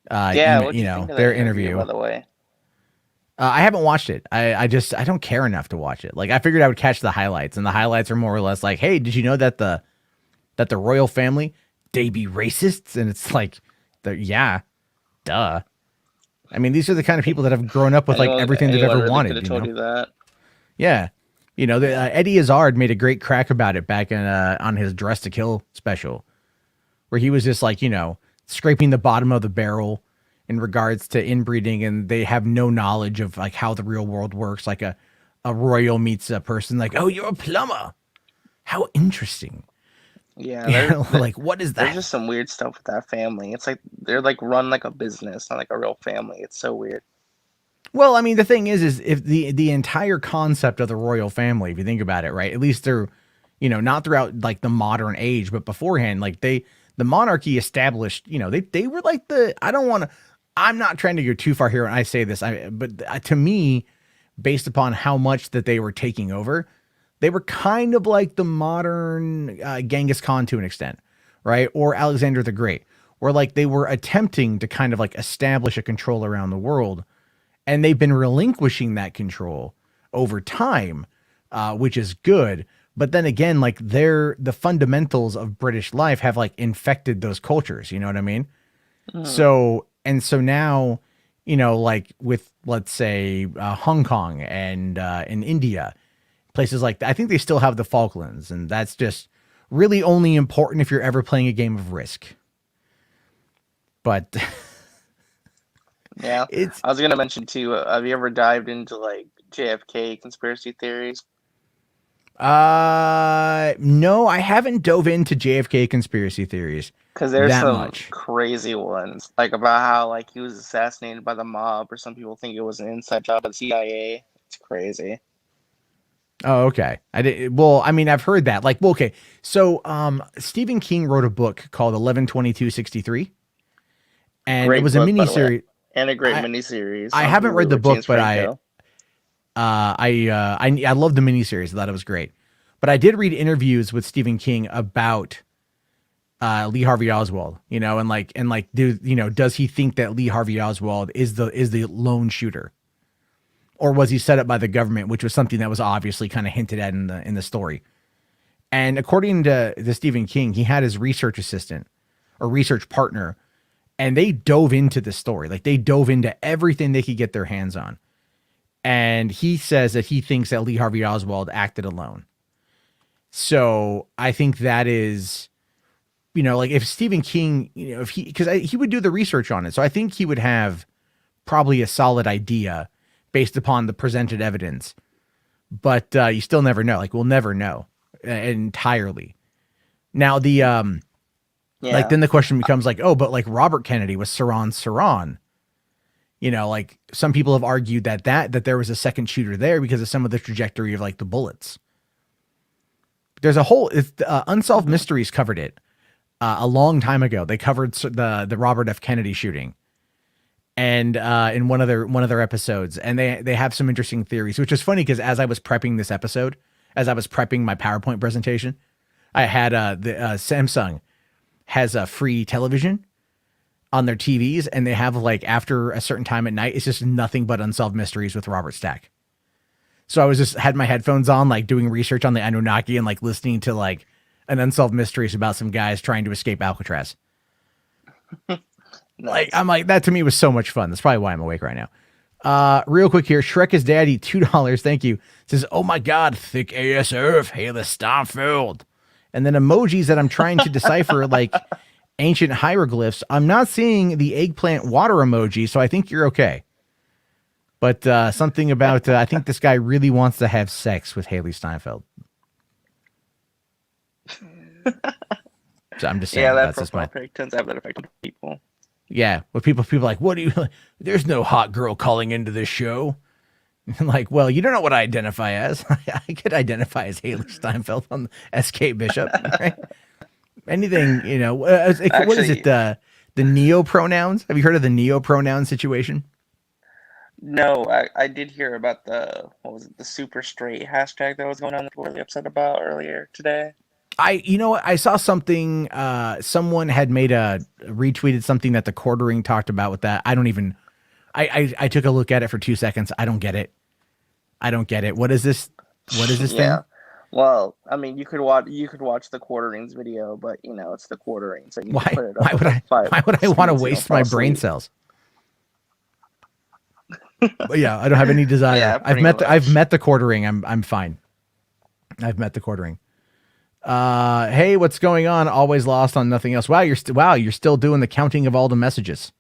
Their interview, by the way. I haven't watched it. I don't care enough to watch it. Like I figured I would catch the highlights, and the highlights are more or less like, hey, did you know that the royal family, they be racists? And it's like, yeah, duh. I mean, these are the kind of people that have grown up with like everything they've ever wanted. Told you that. Yeah. Eddie Izzard made a great crack about it back in on his Dress to Kill special, where he was just like, scraping the bottom of the barrel in regards to inbreeding, and they have no knowledge of like how the real world works. Like a royal meets a person, like, oh, you're a plumber. How interesting. Yeah, like what is that? There's just some weird stuff with that family. It's like they're like run like a business, not like a real family. It's so weird. Well, I mean, the thing is if the entire concept of the royal family, if you think about it, right? At least they're, not throughout like the modern age, but beforehand, like the monarchy established, they were like I'm not trying to go too far here when I say this, but to me, based upon how much that they were taking over, they were kind of like the modern Genghis Khan to an extent, right? Or Alexander the Great, where like they were attempting to kind of like establish a control around the world, and they've been relinquishing that control over time, which is good. But then again, like the fundamentals of British life have like infected those cultures. You know what I mean? So now, like with, let's say, Hong Kong and in India, places like that, I think they still have the Falklands, and that's just really only important if you're ever playing a game of Risk. But yeah, I was gonna mention too. Have you ever dived into like JFK conspiracy theories? No, I haven't dove into JFK conspiracy theories. Because there's some crazy ones, like about how like he was assassinated by the mob, or some people think it was an inside job of the CIA. It's crazy. Oh, okay. I've heard that. Like, well, okay. So, Stephen King wrote a book called 11/22/63, and it was a miniseries and a great miniseries. I haven't read the book, but I love the miniseries. I thought it was great, but I did read interviews with Stephen King about Lee Harvey Oswald, does he think that Lee Harvey Oswald is the lone shooter? Or was he set up by the government, which was something that was obviously kind of hinted at in the story. And according to Stephen King, he had his research assistant or research partner, and they dove into the story. Like they dove into everything they could get their hands on. And he says that he thinks that Lee Harvey Oswald acted alone. So I think that is, like if Stephen King, because he would do the research on it. So I think he would have probably a solid idea based upon the presented evidence, but you still never know. Like we'll never know entirely. Now the Yeah. Like then the question becomes like, oh, but like Robert Kennedy was Saran. You know, like some people have argued that there was a second shooter there because of some of the trajectory of like the bullets. There's a whole Unsolved Mysteries covered it a long time ago. They covered the Robert F. Kennedy shooting, and in one of their episodes, and they have some interesting theories, which is funny because as I was prepping this episode, as I was prepping my PowerPoint presentation, I had the Samsung has a free television on their TVs, and they have like after a certain time at night, it's just nothing but Unsolved Mysteries with Robert Stack. So I was just had my headphones on, like doing research on the Anunnaki and like listening to like an Unsolved Mysteries about some guys trying to escape Alcatraz. Nice. Like I'm like that to me was so much fun. That's probably why I'm awake right now. Real quick here, Shrek is Daddy, $2. Thank you. Says, oh my God, thick ass earth, Haley Steinfeld. And then emojis that I'm trying to decipher like ancient hieroglyphs. I'm not seeing the eggplant water emoji, so I think you're okay. But something about I think this guy really wants to have sex with Haley Steinfeld. So I'm just saying. Yeah, that that's just profile pic tends to have that effect on people. Yeah, with people like, what do you? There's no hot girl calling into this show. Like, well, you don't know what I identify as. I could identify as Haley Steinfeld on SK Bishop. Right? Anything, you know. What is it? The neo pronouns. Have you heard of the neo pronoun situation? No, I did hear about the super straight hashtag that was going on that we were really upset about earlier today. I saw something, someone had retweeted something that the Quartering talked about with that. I took a look at it for 2 seconds. I don't get it. What is this? What is this thing? Well, I mean, you could watch the Quartering's video, but you know, it's the Quartering. So you why put it up why would I want to waste my brain cells? But yeah, I don't have any desire. Yeah, I've met the Quartering. I'm fine. I've met the Quartering. Hey, what's going on? Always lost on nothing else. Wow, you're still doing the counting of all the messages.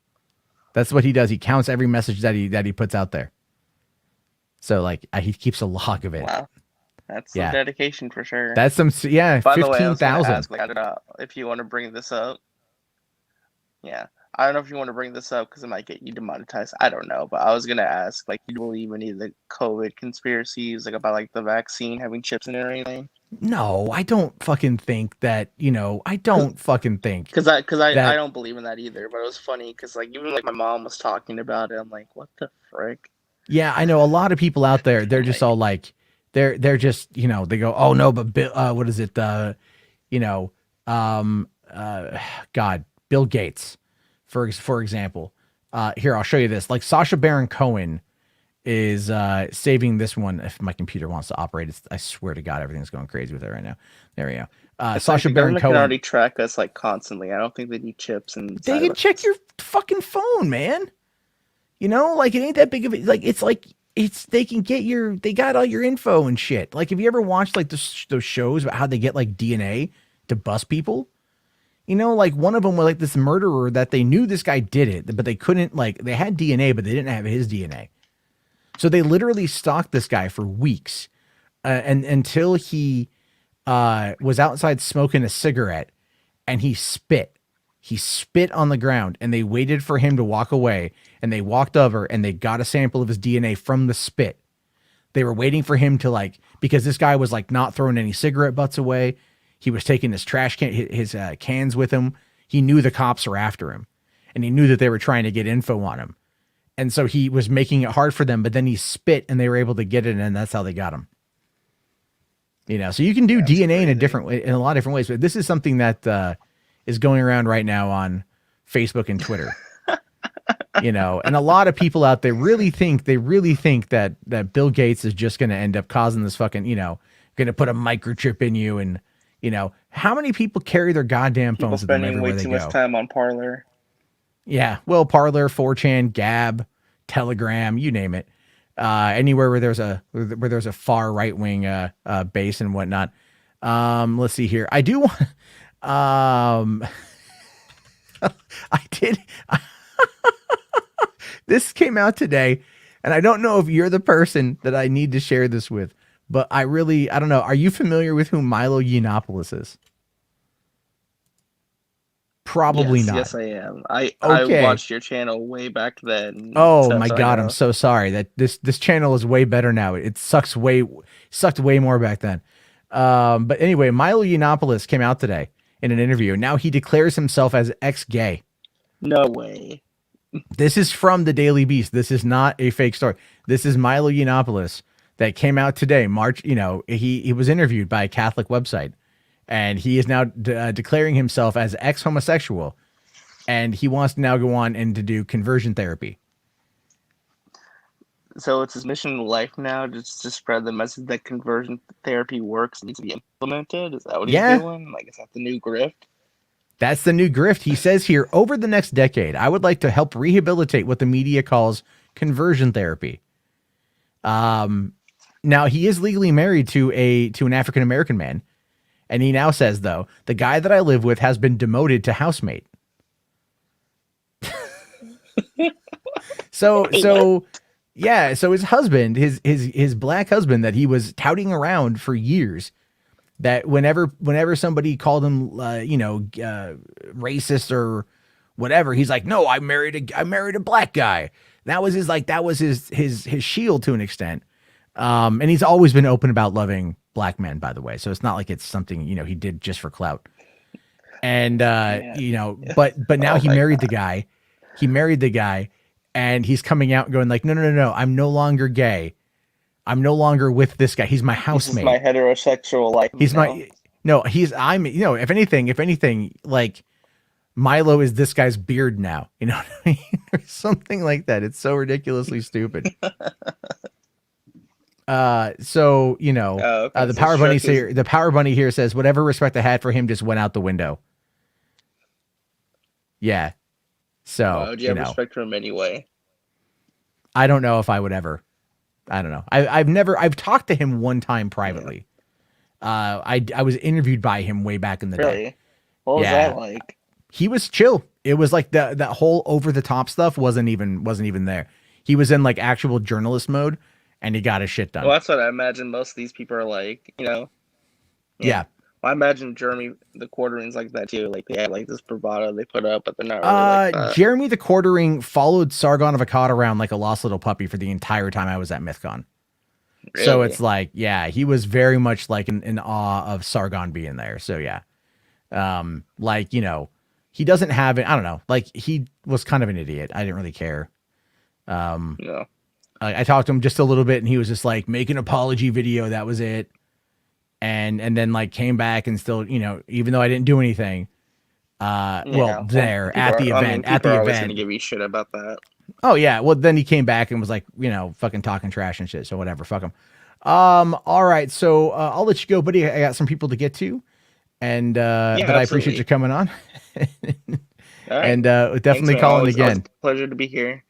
That's what he does. He counts every message that he puts out there. So like he keeps a log of it. Wow, that's some dedication for sure. That's some 15,000. If you want to bring this up, yeah, I don't know if you want to bring this up because it might get you demonetized. I don't know, but I was gonna ask, like, do you believe any of the COVID conspiracies, like about like the vaccine having chips in it or anything? No, I don't fucking think that, I don't fucking think. Because I don't believe in that either, but it was funny because like even like my mom was talking about it. I'm like, what the frick? Yeah, I know a lot of people out there, they're just all like, they're just, they go, oh no, but Bill, what is it? God, Bill Gates, for example, here, I'll show you this. Like Sacha Baron Cohen is saving this one. If my computer wants to operate, I swear to God, everything's going crazy with it right now. There we go. Sacha Baron Cohen can already track us like constantly. I don't think they need chips and they can check your fucking phone, man. Like it ain't that big of a they can get they got all your info and shit. Like, have you ever watched like those shows about how they get like DNA to bust people? Like one of them was like this murderer that they knew this guy did it, but they couldn't, like, they had DNA, but they didn't have his DNA. So they literally stalked this guy for weeks, and until he was outside smoking a cigarette, and he spit on the ground, and they waited for him to walk away, and they walked over and they got a sample of his DNA from the spit. They were waiting for him to because this guy was like not throwing any cigarette butts away. He was taking his trash can, his cans with him. He knew the cops were after him, and he knew that they were trying to get info on him. And so he was making it hard for them, but then he spit and they were able to get it. And that's how they got him. So you can do DNA in a lot of different ways, but this is something that is going around right now on Facebook and Twitter. And a lot of people out there really think that Bill Gates is just going to end up causing this fucking, going to put a microchip in you. And, how many people carry their goddamn phones with them everywhere they go? Spending way too much time on Parler. Yeah. Well, Parler, 4chan, Gab, Telegram, you name it. Anywhere where there's a far right wing base and whatnot. Let's see here. I do want. I did. This came out today, and I don't know if you're the person that I need to share this with, but I don't know. Are you familiar with who Milo Yiannopoulos is? Probably yes, not. Yes, I am. I Okay. watched your channel way back then. Oh so my I God, I'm know. so sorry that this channel is way better now. It sucked way more back then. But anyway, Milo Yiannopoulos came out today in an interview. Now he declares himself as ex-gay. No way. This is from the Daily Beast. This is not a fake story. This is Milo Yiannopoulos that came out today. March, he was interviewed by a Catholic website, and he is now declaring himself as ex-homosexual, and he wants to now go on and to do conversion therapy. So it's his mission in life now, just to spread the message that conversion therapy works, needs to be implemented. Is that what he's doing? Like, is that the new grift? That's the new grift. He says here, over the next decade, I would like to help rehabilitate what the media calls conversion therapy. Now he is legally married to an African American man, and he now says, though, the guy that I live with has been demoted to housemate. So his husband, his black husband that he was touting around for years, that whenever somebody called him, racist or whatever, he's like, no, I married a black guy. That was his shield to an extent. And he's always been open about loving black men, by the way. So it's not like it's something, he did just for clout. And, but now he married the guy. He married the guy, and he's coming out and going like, no, I'm no longer gay. I'm no longer with this guy. He's my housemate. He's my heterosexual life. If anything, like Milo is this guy's beard now, you know what I mean? Or something like that. It's so ridiculously stupid. The Power Bunny here says, whatever respect I had for him just went out the window. Yeah. So, do you have respect for him anyway? I don't know if I would ever. I don't know. I've talked to him one time privately. Yeah. I was interviewed by him way back in the day. What was that like? He was chill. It was like that whole over the top stuff wasn't even there. He was in like actual journalist mode, and he got his shit done. Well, that's what I imagine most of these people are like, Yeah. Well, I imagine Jeremy the Quartering's like that too. Like they have like this bravado they put up, but they're not really like that. Jeremy the Quartering followed Sargon of Akkad around like a lost little puppy for the entire time I was at MythCon. Really? So it's like, yeah, he was very much like in awe of Sargon being there. So yeah. He doesn't have it. I don't know. Like he was kind of an idiot. I didn't really care. Yeah. I talked to him just a little bit, and he was just like, make an apology video. That was it. And then like came back and still, even though I didn't do anything, at the event, gonna give you shit about that. Oh yeah. Well, then he came back and was like, fucking talking trash and shit. So whatever, fuck him. All right. So, I'll let you go, buddy. I got some people to get to, and, but I appreciate you coming on. All right. And, definitely calling again. Pleasure to be here.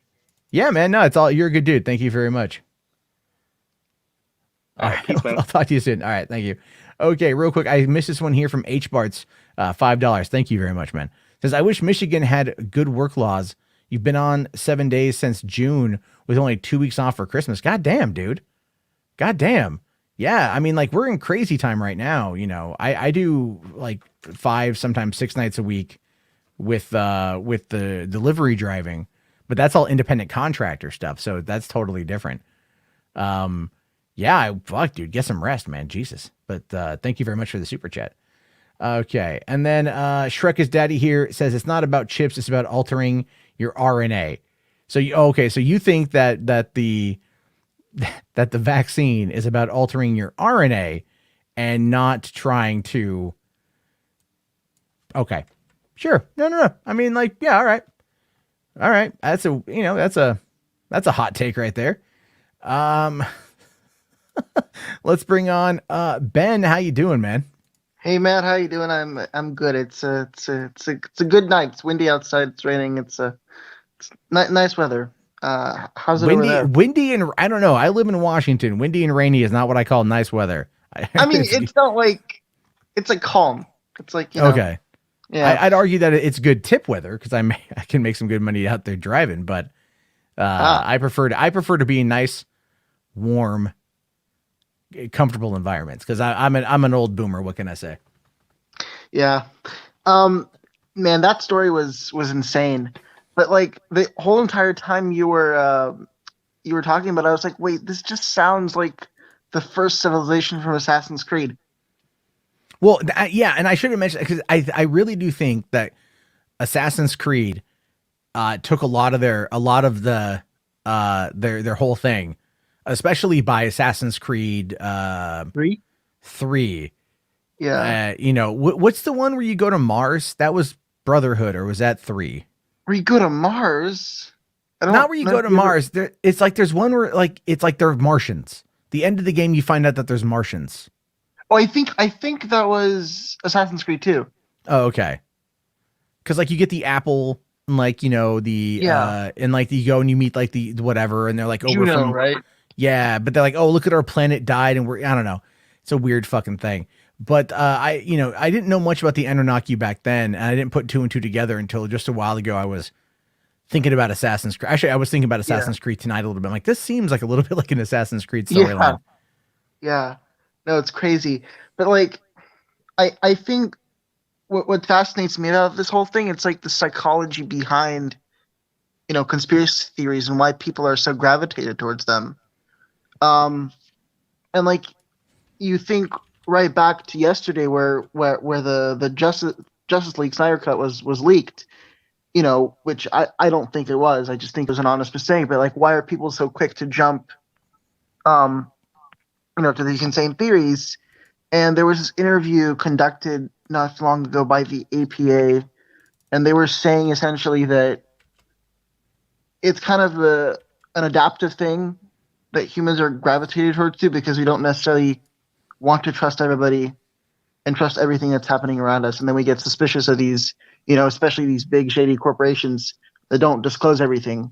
Yeah, man. No, you're a good dude. Thank you very much. All right. Peace, I'll talk to you soon. All right. Thank you. Okay. Real quick. I missed this one here from HBarts, $5. Thank you very much, man. Says, I wish Michigan had good work laws. You've been on 7 days since June with only 2 weeks off for Christmas. God damn, dude. God damn. Yeah. I mean, like we're in crazy time right now. I do like 5, sometimes 6 nights a week with the delivery driving, but that's all independent contractor stuff. So that's totally different. Yeah, fuck, dude, get some rest, man. Jesus. But thank you very much for the super chat. Okay. And then Shrek is Daddy here says it's not about chips, it's about altering your RNA. So you think that the vaccine is about altering your RNA and not trying to. Okay. Sure. No. I mean, like, yeah, all right. That's a hot take right there. Let's bring on Ben. How you doing, man? Hey Matt, how you doing? I'm good. It's a good night. It's windy outside. It's raining. It's nice weather. How's it over there? Windy and I don't know. I live in Washington. Windy and rainy is not what I call nice weather. I mean, it's not like it's like calm. It's like okay. Yeah, I'd argue that it's good tip weather because I can make some good money out there driving, but I prefer to be in nice, warm, comfortable environments because I'm an old boomer. What can I say? Yeah. man, that story was insane. But like the whole entire time you were talking about it, I was like, wait, this just sounds like the first civilization from Assassin's Creed. Well, yeah, and I should have mentioned because I really do think that Assassin's Creed took a lot of their whole thing, especially by Assassin's Creed 3. Yeah. What's the one where you go to Mars? That was Brotherhood, or was that 3? Where you go to Mars? Not where you go to Mars. It's like there's one where like it's like they're Martians. The end of the game, you find out that there's Martians. Oh, I think that was Assassin's Creed 2. Oh, okay. Because like you get the apple, and like and like you go and you meet like the whatever, and they're like, oh, we're from right? Yeah, but they're like, oh, look at our planet died, and I don't know. It's a weird fucking thing. But I didn't know much about the Anunnaki back then, and I didn't put 2 and 2 together until just a while ago. I was thinking about Assassin's Creed. Actually, I was thinking about Assassin's Creed tonight a little bit. I'm like, this seems like a little bit like an Assassin's Creed storyline. Yeah. No, it's crazy. But like, I think what fascinates me about this whole thing, it's like the psychology behind, conspiracy theories and why people are so gravitated towards them. And like, you think right back to yesterday where the Justice League Snyder Cut was leaked, which I don't think it was. I just think it was an honest mistake. But like, why are people so quick to jump, to these insane theories? And there was this interview conducted not long ago by the APA, and they were saying essentially that it's kind of an adaptive thing that humans are gravitated towards too, because we don't necessarily want to trust everybody and trust everything that's happening around us. And then we get suspicious of these, especially these big shady corporations that don't disclose everything.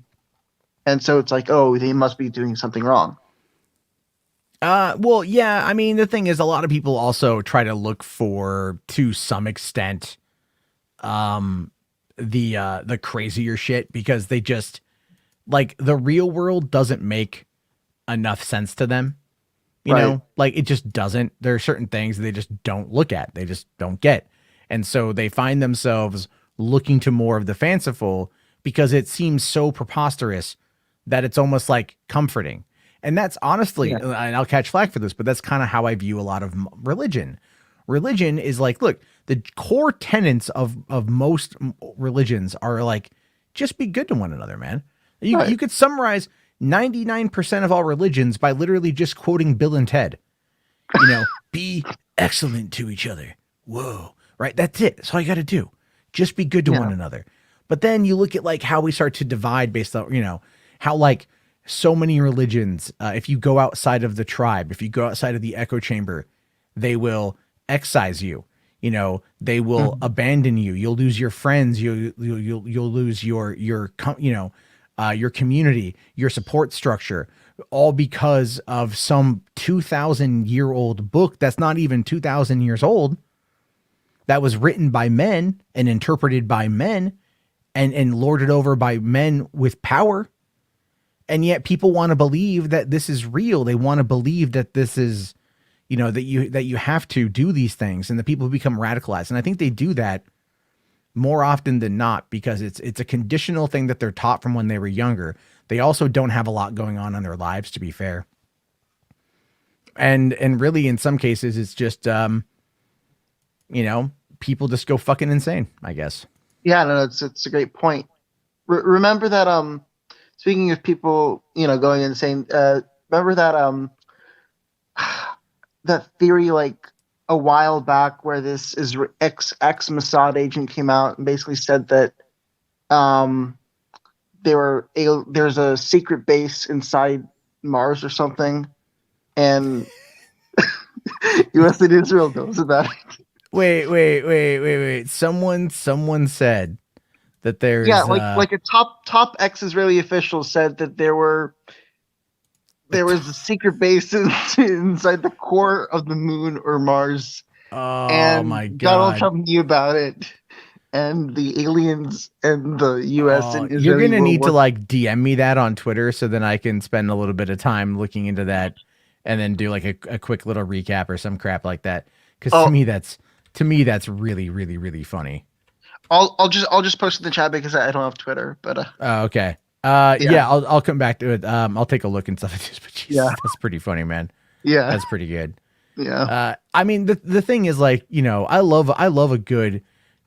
And so it's like, oh, they must be doing something wrong. Well, yeah, I mean, the thing is, a lot of people also try to look for, to some extent, the crazier shit, because they just, like, the real world doesn't make enough sense to them. You know, like, it just doesn't. There are certain things they just don't look at. They just don't get. And so they find themselves looking to more of the fanciful because it seems so preposterous that it's almost like comforting. And that's honestly, and I'll catch flack for this, but that's kind of how I view a lot of religion. Religion is like, look, the core tenets of most religions are like, just be good to one another, man. You could summarize 99% of all religions by literally just quoting Bill and Ted. Be excellent to each other. Whoa. Right? That's it. That's all you got to do. Just be good to one another. But then you look at like how we start to divide based on, how like so many religions, if you go outside of the tribe, if you go outside of the echo chamber, they will excise you. They will abandon you. You'll lose your friends. You'll lose your community, your support structure, all because of some 2,000-year-old book that's not even 2,000 years old, that was written by men and interpreted by men and lorded over by men with power. And yet people want to believe that this is real. They want to believe that this is, that you have to do these things, and the people become radicalized. And I think they do that more often than not because it's a conditional thing that they're taught from when they were younger. They also don't have a lot going on in their lives, to be fair. And really, in some cases, it's just, people just go fucking insane, I guess. Yeah, no, it's a great point. Remember that, speaking of people, going insane, remember that, that theory, like, a while back where this is ex-Mossad agent came out and basically said that there's a secret base inside Mars or something, and U.S. and Israel knows about it. Wait. Someone said that there's like a top ex-Israeli official said that there was a secret base inside the core of the moon or Mars. Oh, and my God. Donald Trump knew about it, and the aliens and the U.S. and Israel. You're gonna need to like DM me that on Twitter so then I can spend a little bit of time looking into that, and then do like a quick little recap or some crap like that. Because to me that's really, really, really funny. I'll just post in the chat because I don't have Twitter, but Oh, okay. Yeah. Yeah, I'll come back to it. I'll take a look and stuff like this, but Jesus, Yeah. that's pretty funny, man. yeah, That's pretty good. yeah, I mean, the thing is, like, you know, I love a good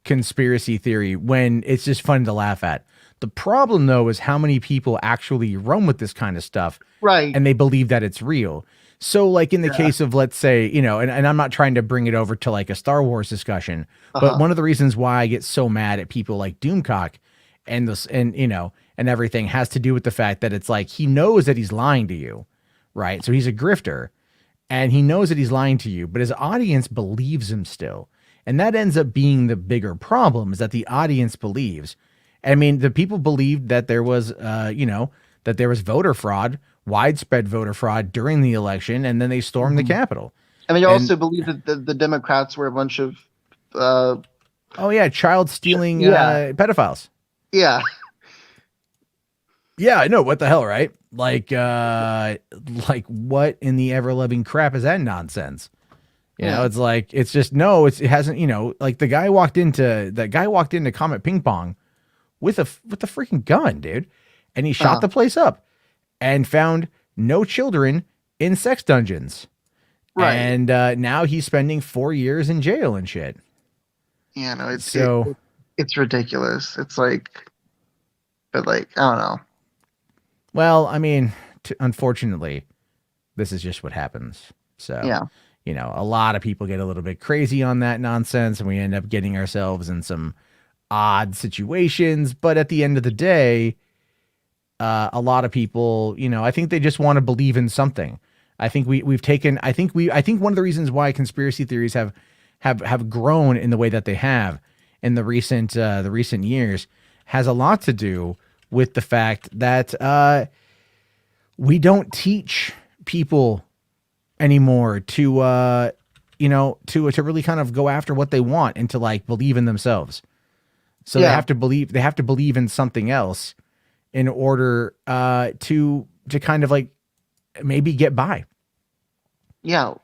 conspiracy theory when it's just fun to laugh at. The problem, though, is how many people actually run with this kind of stuff right. and they believe that it's real. So, like, in the Yeah. case of, let's say, you know, and I'm not trying to bring it over to like a Star Wars discussion, but Uh-huh. one of the reasons why I get so mad at people like Doomcock and this, and, you know, and everything has to do with the fact that it's like he knows that he's lying to you, right? So he's a grifter and he knows that he's lying to you, but his audience believes him still. And that ends up being the bigger problem, is that the audience believes. I mean, the people believed that there was, you know, that there was voter fraud, widespread voter fraud during the election, and then they stormed the Capitol. And they And- also believe that the Democrats were a bunch of, Oh yeah, child stealing Yeah. pedophiles. yeah, Yeah, I know. What the hell, right? Like what in the ever loving crap is that nonsense? You know, Yeah. it's like, it's just, no, it hasn't, you know, like that guy walked into Comet Ping Pong with a freaking gun, dude. And he shot Uh-huh. the place up and found no children in sex dungeons. right. And now he's spending 4 years in jail and shit. Yeah, no, it's So it's ridiculous. It's like, but like, I don't know. well, I mean, unfortunately, this is just what happens. So, Yeah. you know, a lot of people get a little bit crazy on that nonsense and we end up getting ourselves in some odd situations. But at the end of the day, a lot of people, you know, I think they just want to believe in something. I think we've taken, I think one of the reasons why conspiracy theories have grown in the way that they have in the recent years has a lot to do with the fact that we don't teach people anymore to you know, to really kind of go after what they want and to like believe in themselves. So Yeah. they have to believe in something else in order to kind of like maybe get by. Yeah,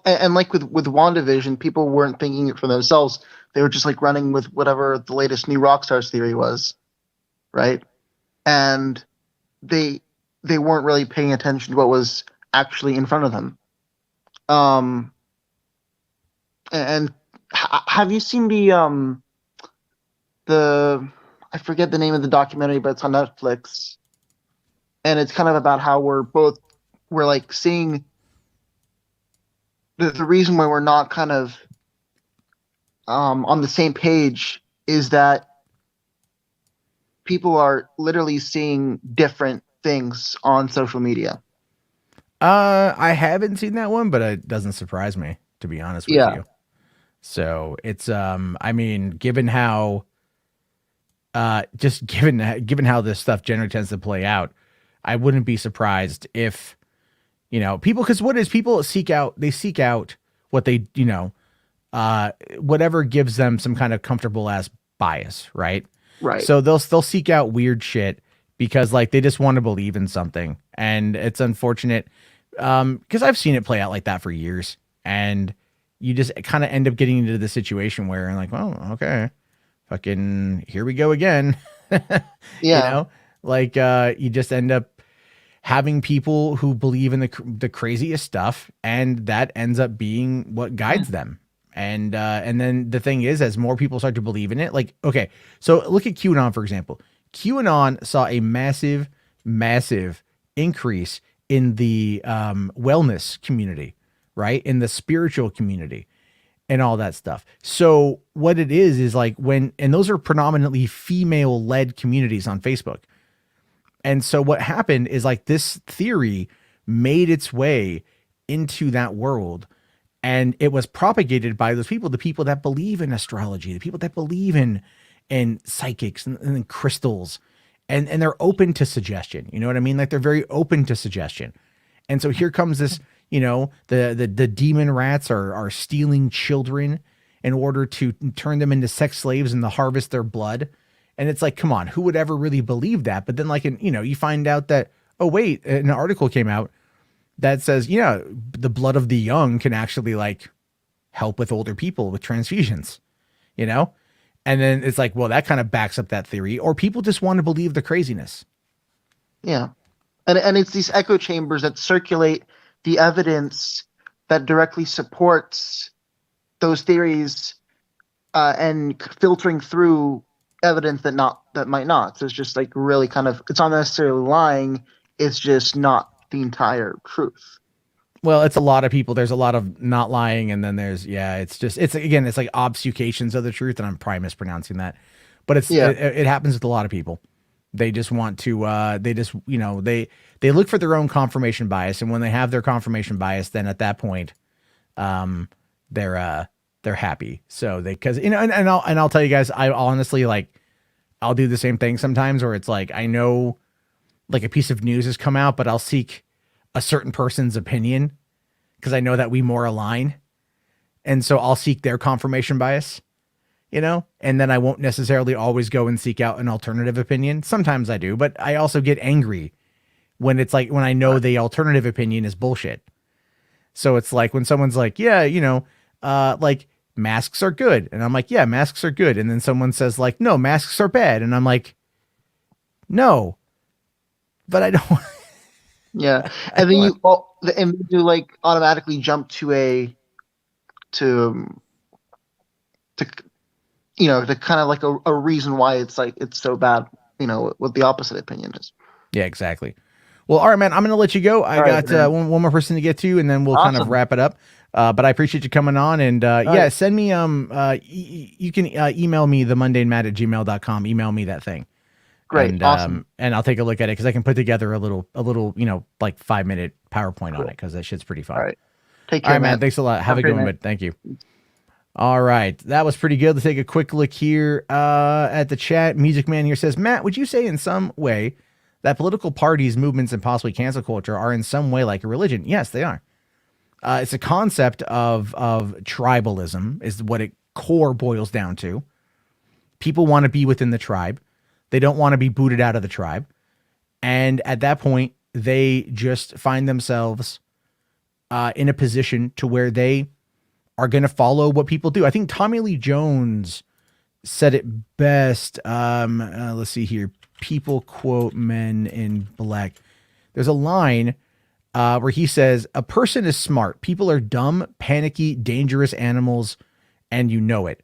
and like with WandaVision, people weren't thinking it for themselves. They were just like running with whatever the latest new Rockstars theory was, right? And they weren't really paying attention to what was actually in front of them. And have you seen the I forget the name of the documentary, but it's on Netflix, and it's kind of about how we're like seeing the reason why we're not kind of on the same page is that people are literally seeing different things on social media. I haven't seen that one, but it doesn't surprise me, to be honest with Yeah. you. So it's I mean, given how given how this stuff generally tends to play out, I wouldn't be surprised if, you know, people, because what is, people seek out what they, you know, whatever gives them some kind of comfortable ass bias, right? Right. So they'll seek out weird shit because like they just want to believe in something, and it's unfortunate because I've seen it play out like that for years, and you just kind of end up getting into the situation where like, well, okay, fucking here we go again. Yeah. You know, like you just end up having people who believe in the craziest stuff, and that ends up being what guides them. And then the thing is, as more people start to believe in it, like, okay, so look at QAnon, for example. QAnon saw a massive increase in the wellness community, right? In the spiritual community and all that stuff. So what it is like and those are predominantly female led communities on Facebook. And so what happened is like this theory made its way into that world, and it was propagated by those people, the people that believe in astrology, the people that believe in psychics and crystals, and they're open to suggestion. You know what I mean? Like they're very open to suggestion. And so here comes this, you know, the demon rats are stealing children in order to turn them into sex slaves and to harvest their blood. And it's like, come on, who would ever really believe that? But then like, you know, you find out that, oh wait, an article came out that says, yeah, the blood of the young can actually like help with older people with transfusions, you know? And then it's like, well, that kind of backs up that theory, or people just want to believe the craziness. Yeah. And it's these echo chambers that circulate the evidence that directly supports those theories, and filtering through evidence that might not. So it's just like really kind of, it's not necessarily lying. It's just not the entire truth. Well, it's a lot of people. There's a lot of not lying, and then there's it's like obfuscations of the truth, and I'm probably mispronouncing that, but it happens with a lot of people. They just want to they look for their own confirmation bias, and when they have their confirmation bias, then at that point, they're happy. So I'll tell you guys, I honestly, like, I'll do the same thing sometimes, where it's like, I know like a piece of news has come out, but I'll seek a certain person's opinion because I know that we more align. And so I'll seek their confirmation bias, and then I won't necessarily always go and seek out an alternative opinion. Sometimes I do, but I also get angry when it's like, when I know the alternative opinion is bullshit. So it's like when someone's like, like masks are good. And I'm like, yeah, masks are good. And then someone says like, no, masks are bad. And I'm like, no, but I don't. Yeah. And then you like automatically jump to kind of like a reason why it's like, it's so bad, what the opposite opinion is. Yeah, exactly. Well, all right, man, I'm going to let you go. I got one more person to get to, and then we'll kind of wrap it up. But I appreciate you coming on, and right. Send me, you can email me, themundanemat@gmail.com. Email me that thing. Great. And, awesome. And I'll take a look at it, because I can put together a little, like 5-minute PowerPoint on it, because that shit's pretty fun. All right. Take care, all right, man. Thanks a lot. Have a good one, bud. Thank you. All right. That was pretty good. Let's take a quick look here at the chat. Music Man here says, Matt, would you say in some way that political parties, movements, and possibly cancel culture are in some way like a religion? Yes, they are. It's a concept of tribalism is what it core boils down to. People want to be within the tribe. They don't want to be booted out of the tribe. And at that point, they just find themselves in a position to where they are going to follow what people do. I think Tommy Lee Jones said it best. Let's see here. People quote Men in Black. There's a line where he says, a person is smart. People are dumb, panicky, dangerous animals, and you know it.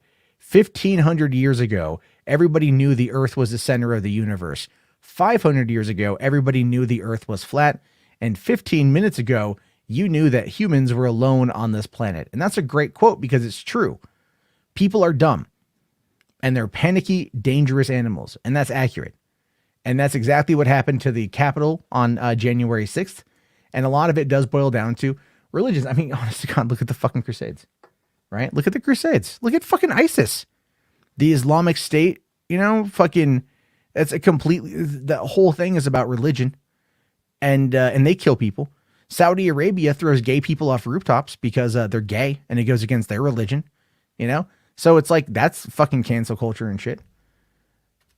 1,500 years ago, everybody knew the earth was the center of the universe. 500 years ago, everybody knew the earth was flat. And 15 minutes ago, you knew that humans were alone on this planet. And that's a great quote, because it's true. People are dumb, and they're panicky, dangerous animals. And that's accurate. And that's exactly what happened to the Capitol on January 6th. And a lot of it does boil down to religions. I mean, honest to God, look at the fucking Crusades, right? Look at the Crusades. Look at fucking ISIS. The Islamic State, fucking, it's a completely, the whole thing is about religion, and they kill people. Saudi Arabia throws gay people off rooftops because they're gay, and it goes against their religion, So it's like, that's fucking cancel culture and shit.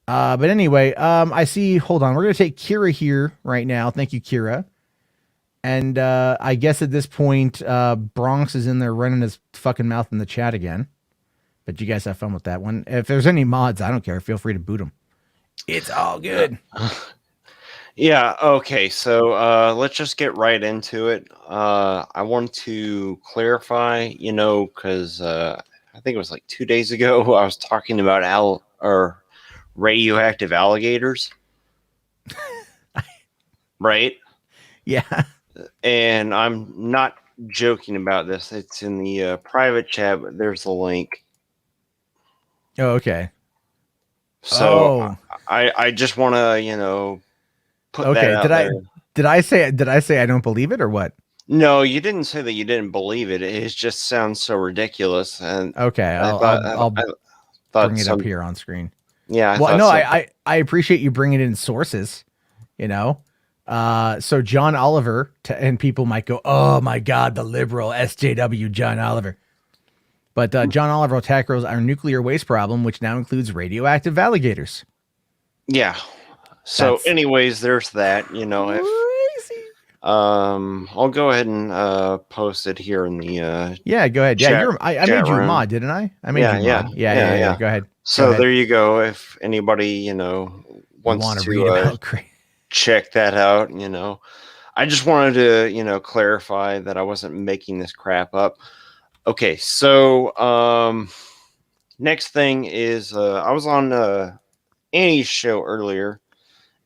But anyway, I see, hold on. We're going to take Kira here right now. Thank you, Kira. And I guess at this point, Bronx is in there running his fucking mouth in the chat again. But you guys have fun with that one. If there's any mods, I don't care. Feel free to boot them. It's all good. Yeah, okay. So let's just get right into it. I want to clarify, because I think it was like 2 days ago, I was talking about radioactive alligators. Right? Yeah. And I'm not joking about this. It's in the private chat, but there's a link. Oh, okay. So I just want to, put that out there. Did I say I don't believe it, or what? No, you didn't say that you didn't believe it. It just sounds so ridiculous. And okay, I'll bring it up here on screen. Yeah. I appreciate you bringing in sources, So John Oliver, and people might go, oh my God, the liberal SJW John Oliver. But John Oliver tackles our nuclear waste problem, which now includes radioactive alligators. Yeah. So anyways, there's that, Crazy. I'll go ahead and post it here in the yeah, go ahead. Chat, I made you a mod, didn't I? I made you a mod. Yeah. Go ahead. So ahead. there you go. If anybody, wants Want to to read about check that out, I just wanted to, clarify that I wasn't making this crap up. Okay, so next thing is I was on Annie's show earlier,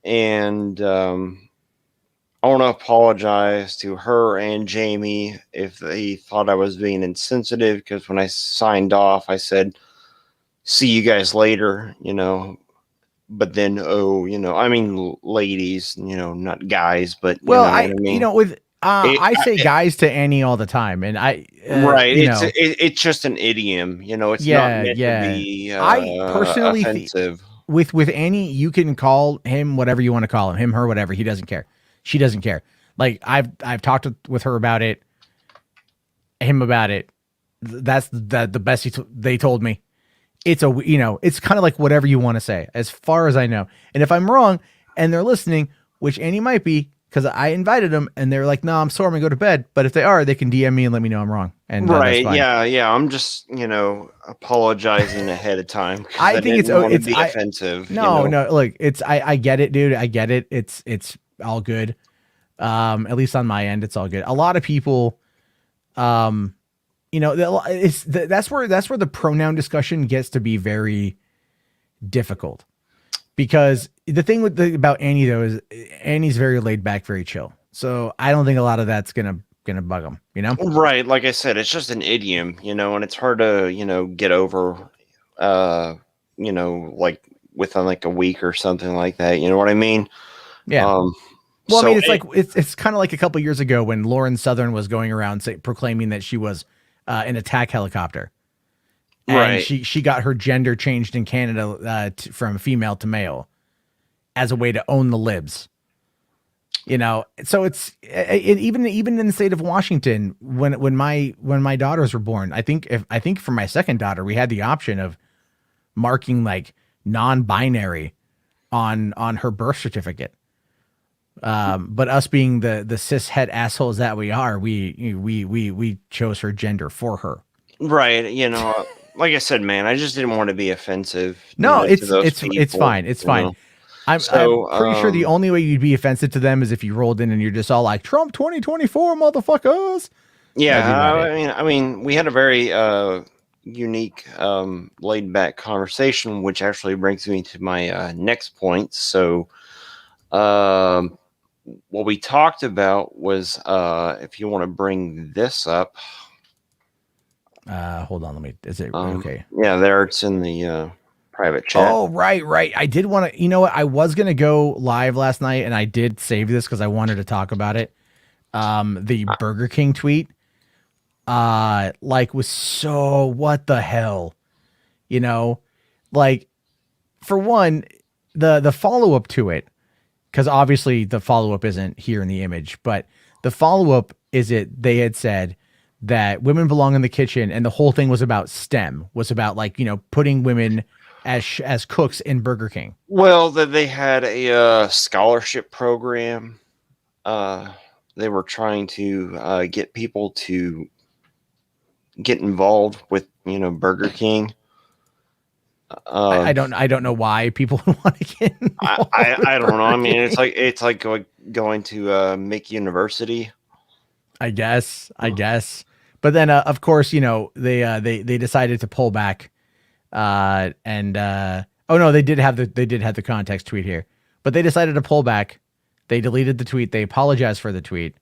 and I want to apologize to her and Jamie if they thought I was being insensitive, because when I signed off, I said, "See you guys later," But then, I mean, ladies, not guys, but Well, what I mean. with I say guys to Annie all the time, and Right. It's just an idiom, it's not meant to be I personally offensive. With Annie, you can call him whatever you want to call him, her, whatever. He doesn't care. She doesn't care. Like I've talked with her about it, him about it. That's the best they told me. It's it's kind of like whatever you want to say, as far as I know. And if I'm wrong and they're listening, which Annie might be, because I invited them and they're like, "No, I'm sorry, I'm gonna go to bed." But if they are, they can DM me and let me know I'm wrong. And Right? that's fine. Yeah. I'm just apologizing ahead of time. I think it's offensive. No. Look, I get it, dude. I get it. It's all good. At least on my end, it's all good. A lot of people, that's where the pronoun discussion gets to be very difficult, because the thing about Annie though is Annie's very laid back, very chill. So I don't think a lot of that's gonna bug them. Right? Like I said, it's just an idiom, and it's hard to get over, like within like a week or something like that. You know what I mean? Yeah. Well, I mean, it's kind of like a couple years ago when Lauren Southern was going around proclaiming that she was an attack helicopter, and right? She got her gender changed in Canada from female to male as a way to own the libs. So it's even in the state of Washington, when my daughters were born, I think for my second daughter we had the option of marking like non-binary on her birth certificate. But us being the cis het assholes that we are, we chose her gender for her. Right. Like I said, man, I just didn't want to be offensive. No, to those people, it's fine. It's fine. I'm pretty sure the only way you'd be offensive to them is if you rolled in and you're just all like, Trump 2024, motherfuckers. Yeah. I mean, we had a very unique, laid back conversation, which actually brings me to my next point. So, what we talked about was, if you want to bring this up. Hold on, is it okay? Yeah, there it's in the private chat. Oh, right. I did want to, what? I was going to go live last night and I did save this because I wanted to talk about it. The Burger King tweet, was so, what the hell? For one, the follow-up to it, because obviously the follow-up isn't here in the image, but the follow-up is they had said that women belong in the kitchen, and the whole thing was about STEM, was about putting women as cooks in Burger King. Well, they had a scholarship program. They were trying to get people to get involved with Burger King. I don't know why people want to get involved. I don't know. I mean, it's like going to Make University. I guess. But then, of course, they decided to pull back. Oh no, they did have the context tweet here, but they decided to pull back. They deleted the tweet. They apologized for the tweet.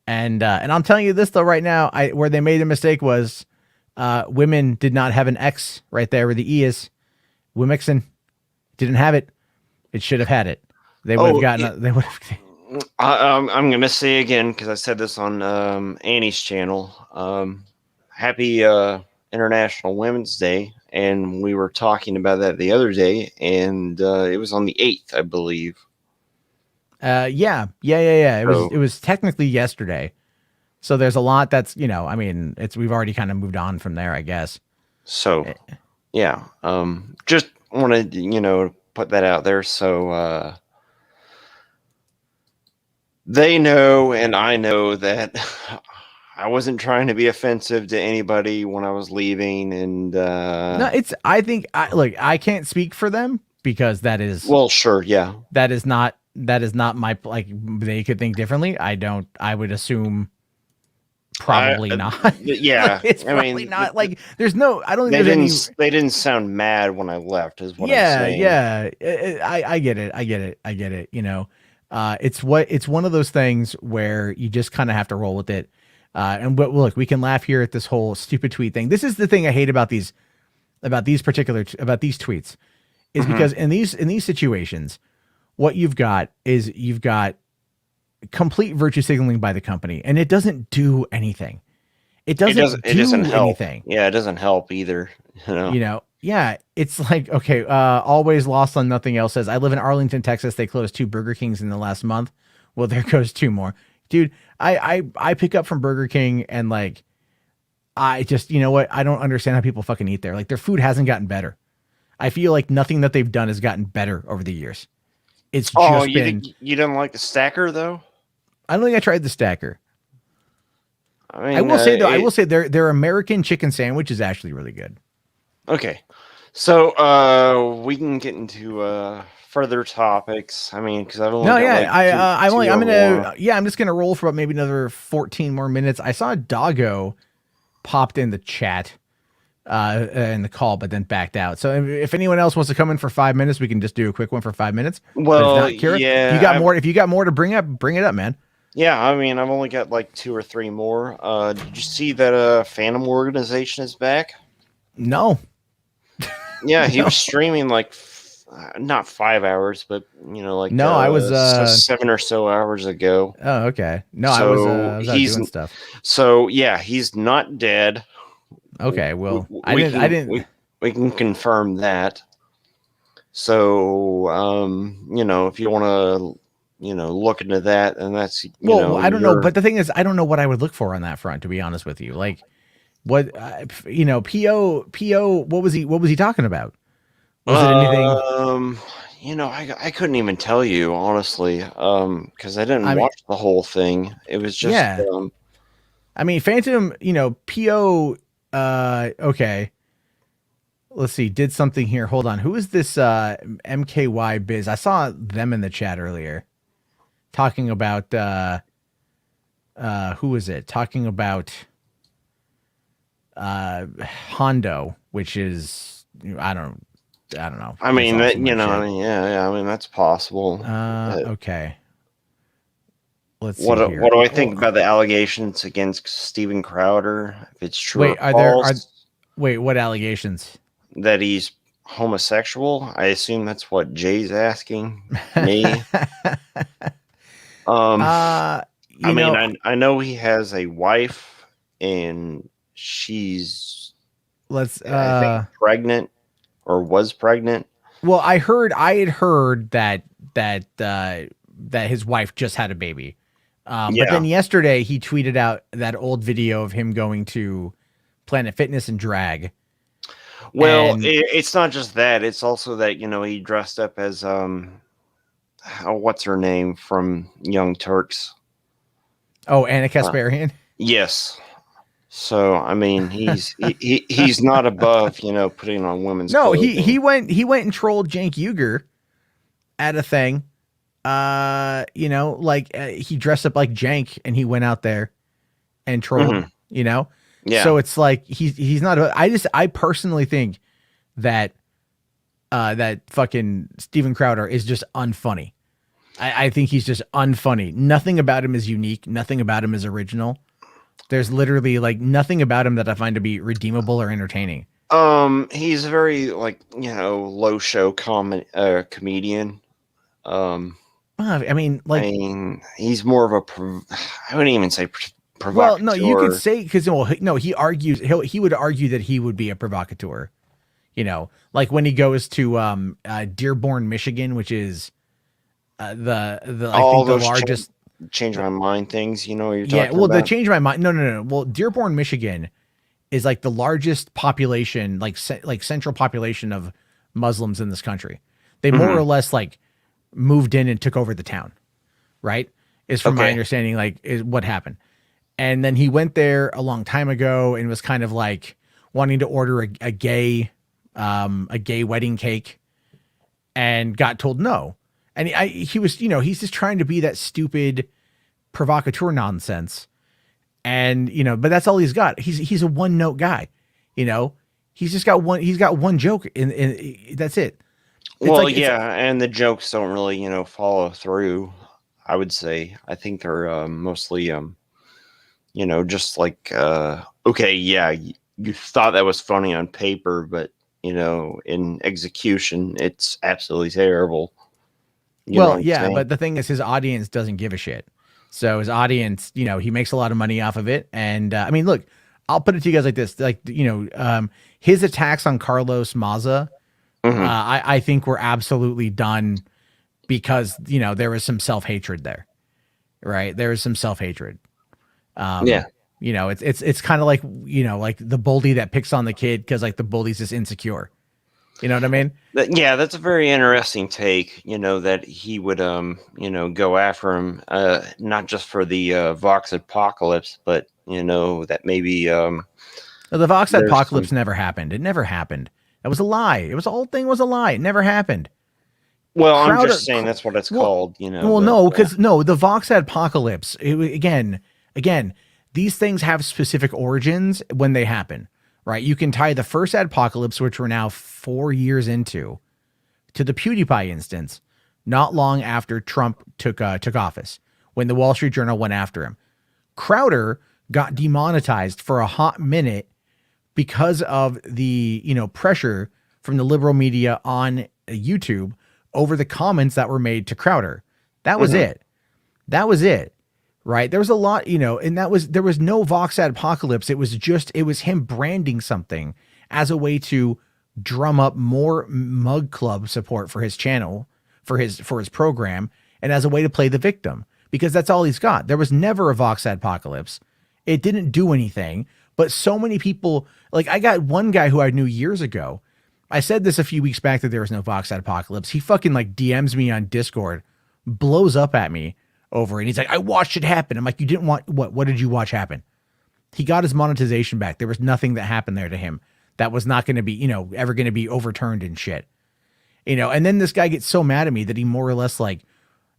And I'm telling you this though, right now, where they made a mistake was, women did not have an X right there where the E is. Wimixon didn't have it. It should have had it. They would have gotten. They would have. I'm going to say again, because I said this on Annie's channel. Happy International Women's Day, and we were talking about that the other day, and it was on the 8th, I believe. Yeah. It was technically yesterday. So there's a lot that's, we've already kind of moved on from there, I guess. So, yeah. Just wanted to, put that out there. So, they know, and I know that I wasn't trying to be offensive to anybody when I was leaving, and No, it's. I think. Look, I can't speak for them because that is. well, sure, yeah. That is not my, like, they could think differently. I don't. I would assume probably not. Yeah, It's I probably mean, not. Like, there's no. I don't think they there's didn't. any. They didn't sound mad when I left. Is what I'm Yeah, saying. yeah. I get it. I get it. You know, it's one of those things where you just kind of have to roll with it. And but look, we can laugh here at this whole stupid tweet thing. This is the thing I hate about these tweets, is because in these situations, what you've got is complete virtue signaling by the company, and it doesn't do anything. It doesn't do help. anything. Yeah, it doesn't help either. You know, yeah, it's like, okay, always lost on nothing else says, I live in Arlington, Texas. They closed 2 Burger Kings in the last month. Well, there goes 2 more. Dude, I pick up from Burger King, and like, I just, you know what? I don't understand how people fucking eat there. Like, their food hasn't gotten better. I feel like nothing that they've done has gotten better over the years. It's just you didn't like the stacker though? I don't think I tried the stacker. I mean, I will say though, I will say their American chicken sandwich is actually really good. Okay, so we can get into further topics. I mean, because I've only I'm just gonna roll for about maybe another 14 more minutes. I saw Doggo popped in the chat in the call, but then backed out. So if anyone else wants to come in for 5 minutes, we can just do a quick one for 5 minutes. Well, but if not, Kira, yeah, if you got more to bring up, bring it up, man. Yeah, I mean, I've only got like 2 or 3 more. Did you see that Phantom Organization is back? No. Yeah, he was streaming like not 5 hours, but you know, like I was 7 or so hours ago. Oh, okay. No, I was out doing stuff. So yeah, he's not dead. Okay, well, we can confirm that. So you know, if you want to, you know, look into that, and that's I don't know, but the thing is, I don't know what I would look for on that front, to be honest with you. Like, what PO, what was he talking about? Was it anything? You know, I couldn't even tell you honestly, because I didn't watch the whole thing. It was just I mean, Phantom, PO. Okay. Let's see. Did something here. Hold on. Who is this MKY Biz? I saw them in the chat earlier talking about who is it? Talking about Hondo, which is I don't know. I mean, that, yeah, I mean, that's possible. Okay. Let's see what here. do I think about the allegations against Steven Crowder? If it's true, wait, or false, what allegations? That he's homosexual? I assume that's what Jay's asking me. I know he has a wife, and she's I think pregnant, or was pregnant. Well, I had heard that his wife just had a baby. But then yesterday he tweeted out that old video of him going to Planet Fitness and drag. Well, it's not just that. It's also that, he dressed up as, what's her name from Young Turks? Oh, Anna Kasparian? Yes. So, I mean, he's not above, putting on women's clothes. he went and trolled Cenk Uygur at a thing. He dressed up like Cenk and he went out there and trolled, Yeah. So it's like he's not. I personally think that that fucking Steven Crowder is just unfunny. I think he's just unfunny. Nothing about him is unique. Nothing about him is original. There's literally like nothing about him that I find to be redeemable or entertaining. He's a very low show comedian. He's more of a. I wouldn't even say provocateur. Well, no, you could say because he argues. He would argue that he would be a provocateur. Like when he goes to Dearborn, Michigan, which is I think the largest. Change my mind things. You're talking about. Well, the change my mind. No. Well, Dearborn, Michigan, is like the largest population, like central population of Muslims in this country. They more or less like moved in and took over the town, right? Is from my understanding, like is what happened. And then he went there a long time ago and was kind of like wanting to order a gay wedding cake, and got told no. And he was, he's just trying to be that stupid provocateur nonsense. And, but that's all he's got. He's a one note guy, he's just got one joke in that's it. It's and the jokes don't really, follow through. I would say, I think they're mostly, just like, okay, yeah, you thought that was funny on paper, but in execution, it's absolutely terrible. But the thing is, his audience doesn't give a shit. So his audience, he makes a lot of money off of it. And I mean, look, I'll put it to you guys like this: his attacks on Carlos Maza, I think were absolutely done because there was some self-hatred there, right? There was some self-hatred. It's kind of like like the bully that picks on the kid because like the bully's just insecure. You know what I mean? That's a very interesting take. That he would go after him, not just for the Vox apocalypse, but that maybe the Vox apocalypse never happened. It never happened. That was a lie. The whole thing was a lie. It never happened. Well, I'm just saying that's what it's called. The Vox apocalypse. Again, these things have specific origins when they happen. Right, you can tie the first adpocalypse, which we're now 4 years into, to the PewDiePie instance, not long after Trump took office, when the Wall Street Journal went after him. Crowder got demonetized for a hot minute because of the pressure from the liberal media on YouTube over the comments that were made to Crowder. That was it. That was it. Right. There was a lot, and there was no Vox apocalypse. It was him branding something as a way to drum up more Mug Club support for his channel, for his program, and as a way to play the victim, because that's all he's got. There was never a Vox apocalypse. It didn't do anything, but so many people, like I got one guy who I knew years ago. I said this a few weeks back that there was no Vox apocalypse. He fucking like DMs me on Discord, blows up at me over it. He's like, I watched it happen. I'm like, you didn't want what? What did you watch happen? He got his monetization back. There was nothing that happened there to him that was not going to be, ever going to be overturned and shit. And then this guy gets so mad at me that he more or less like,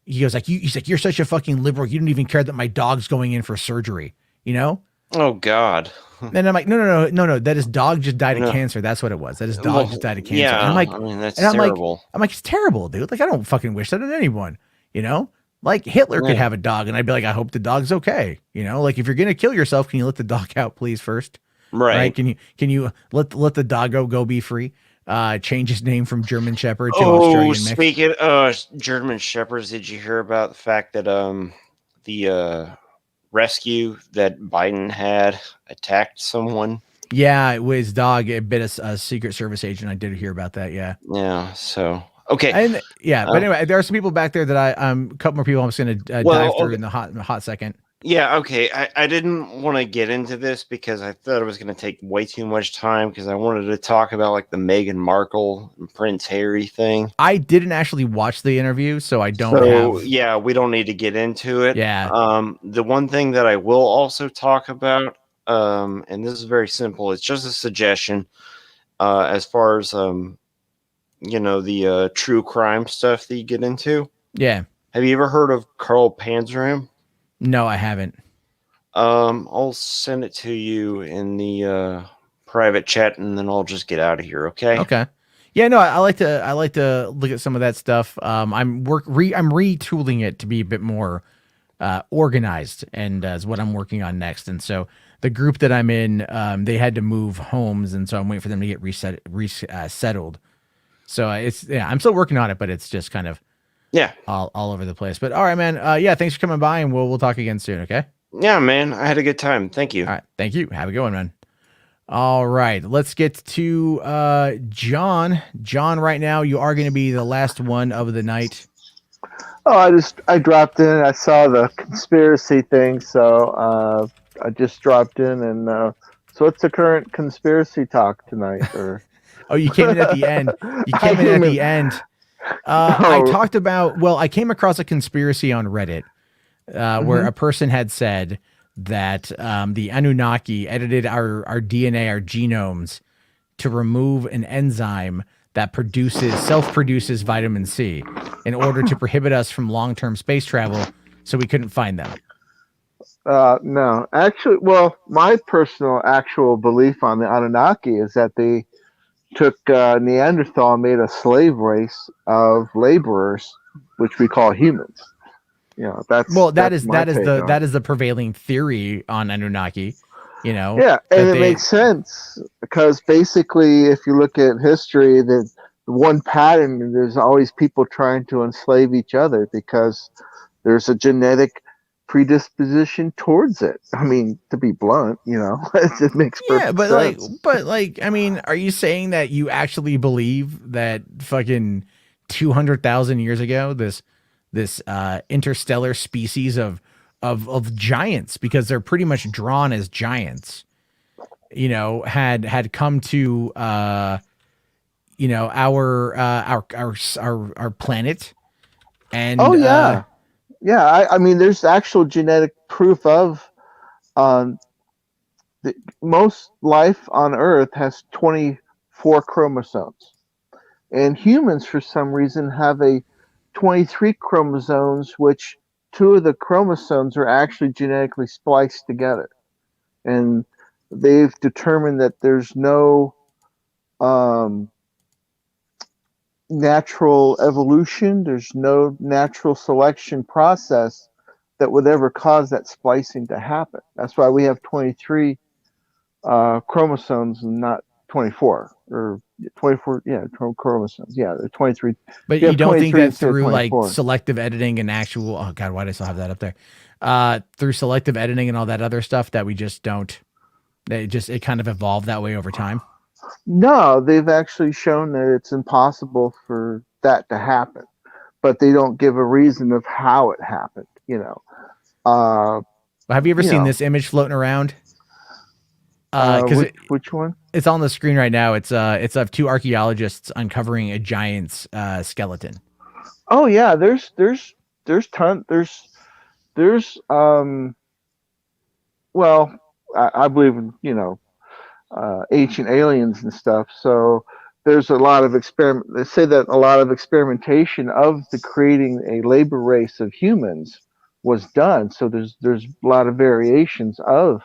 he goes like, he's like, you're such a fucking liberal. You don't even care that my dog's going in for surgery, Oh God. And I'm like, no. That his dog just died of cancer. That's what it was. That his dog just died of cancer. Yeah. And I'm like, that's terrible. I'm like, it's terrible, dude. Like, I don't fucking wish that on anyone, Like Hitler could have a dog, and I'd be like, I hope the dog's okay. Like if you're gonna kill yourself, can you let the dog out, please, first? Right. Can you let the dog go be free? Change his name from German Shepherd to Australian mix. Speaking of German Shepherds, did you hear about the fact that the rescue that Biden had attacked someone? Yeah, his dog bit a Secret Service agent. I did hear about that. Yeah. Yeah. So. Okay. And but anyway, there are some people back there that a couple more people I'm just going to dive through in the hot second. Yeah. Okay. I didn't want to get into this because I thought it was going to take way too much time because I wanted to talk about like the Meghan Markle and Prince Harry thing. I didn't actually watch the interview, so I don't have. Yeah, we don't need to get into it. Yeah. The one thing that I will also talk about, and this is very simple. It's just a suggestion, as far as the true crime stuff that you get into. Yeah. Have you ever heard of Carl Panzram? No, I haven't. I'll send it to you in the private chat, and then I'll just get out of here. Okay. Okay. Yeah. No, I like to look at some of that stuff. I'm retooling it to be a bit more organized, and is what I'm working on next. And so the group that I'm in, they had to move homes, and so I'm waiting for them to get resettled. So I'm still working on it, but it's just kind of all over the place. But all right, man. Thanks for coming by, and we'll talk again soon. Okay. Yeah, man. I had a good time. Thank you. All right. Thank you. Have a good one, man. All right. Let's get to John. John, right now, you are going to be the last one of the night. Oh, I dropped in. I saw the conspiracy thing, so I just dropped in. And so what's the current conspiracy talk tonight? Or oh, you came in at the end. You came in at the end. I came across a conspiracy on Reddit where a person had said that the Anunnaki edited our DNA, our genomes, to remove an enzyme that self-produces vitamin C in order to prohibit us from long-term space travel, so we couldn't find them. No, actually, well, my personal actual belief on the Anunnaki is that they took Neanderthal and made a slave race of laborers, which we call humans. You know, that is the prevailing theory on Anunnaki. You know, yeah, and it makes sense because basically, if you look at history, the one pattern, there's always people trying to enslave each other because there's a genetic predisposition towards it. I mean, to be blunt, you know, it makes perfect sense. But I mean, are you saying that you actually believe that fucking 200,000 years ago, this interstellar species of giants, because they're pretty much drawn as giants, you know, had come to you know, our planet, and I mean, there's actual genetic proof of most life on Earth has 24 chromosomes, and humans, for some reason, have a 23 chromosomes, which 2 of the chromosomes are actually genetically spliced together, and they've determined that there's no natural evolution, there's no natural selection process that would ever cause that splicing to happen. That's why we have 23 chromosomes and not 24 or 24. Yeah, chromosomes. Yeah, they're 23. But you don't think that through like selective editing and actual, oh God, why do I still have that up there? Through selective editing and all that other stuff that we just don't, it kind of evolved that way over time? No, they've actually shown that it's impossible for that to happen, but they don't give a reason of how it happened, you know. Have you ever seen this image floating around? Which one? It's on the screen right now. It's of 2 archaeologists uncovering a giant's skeleton. Oh yeah, there's ton well, I believe in, you know, ancient aliens and stuff. So there's a lot of they say that a lot of experimentation of the creating a labor race of humans was done. So there's a lot of variations of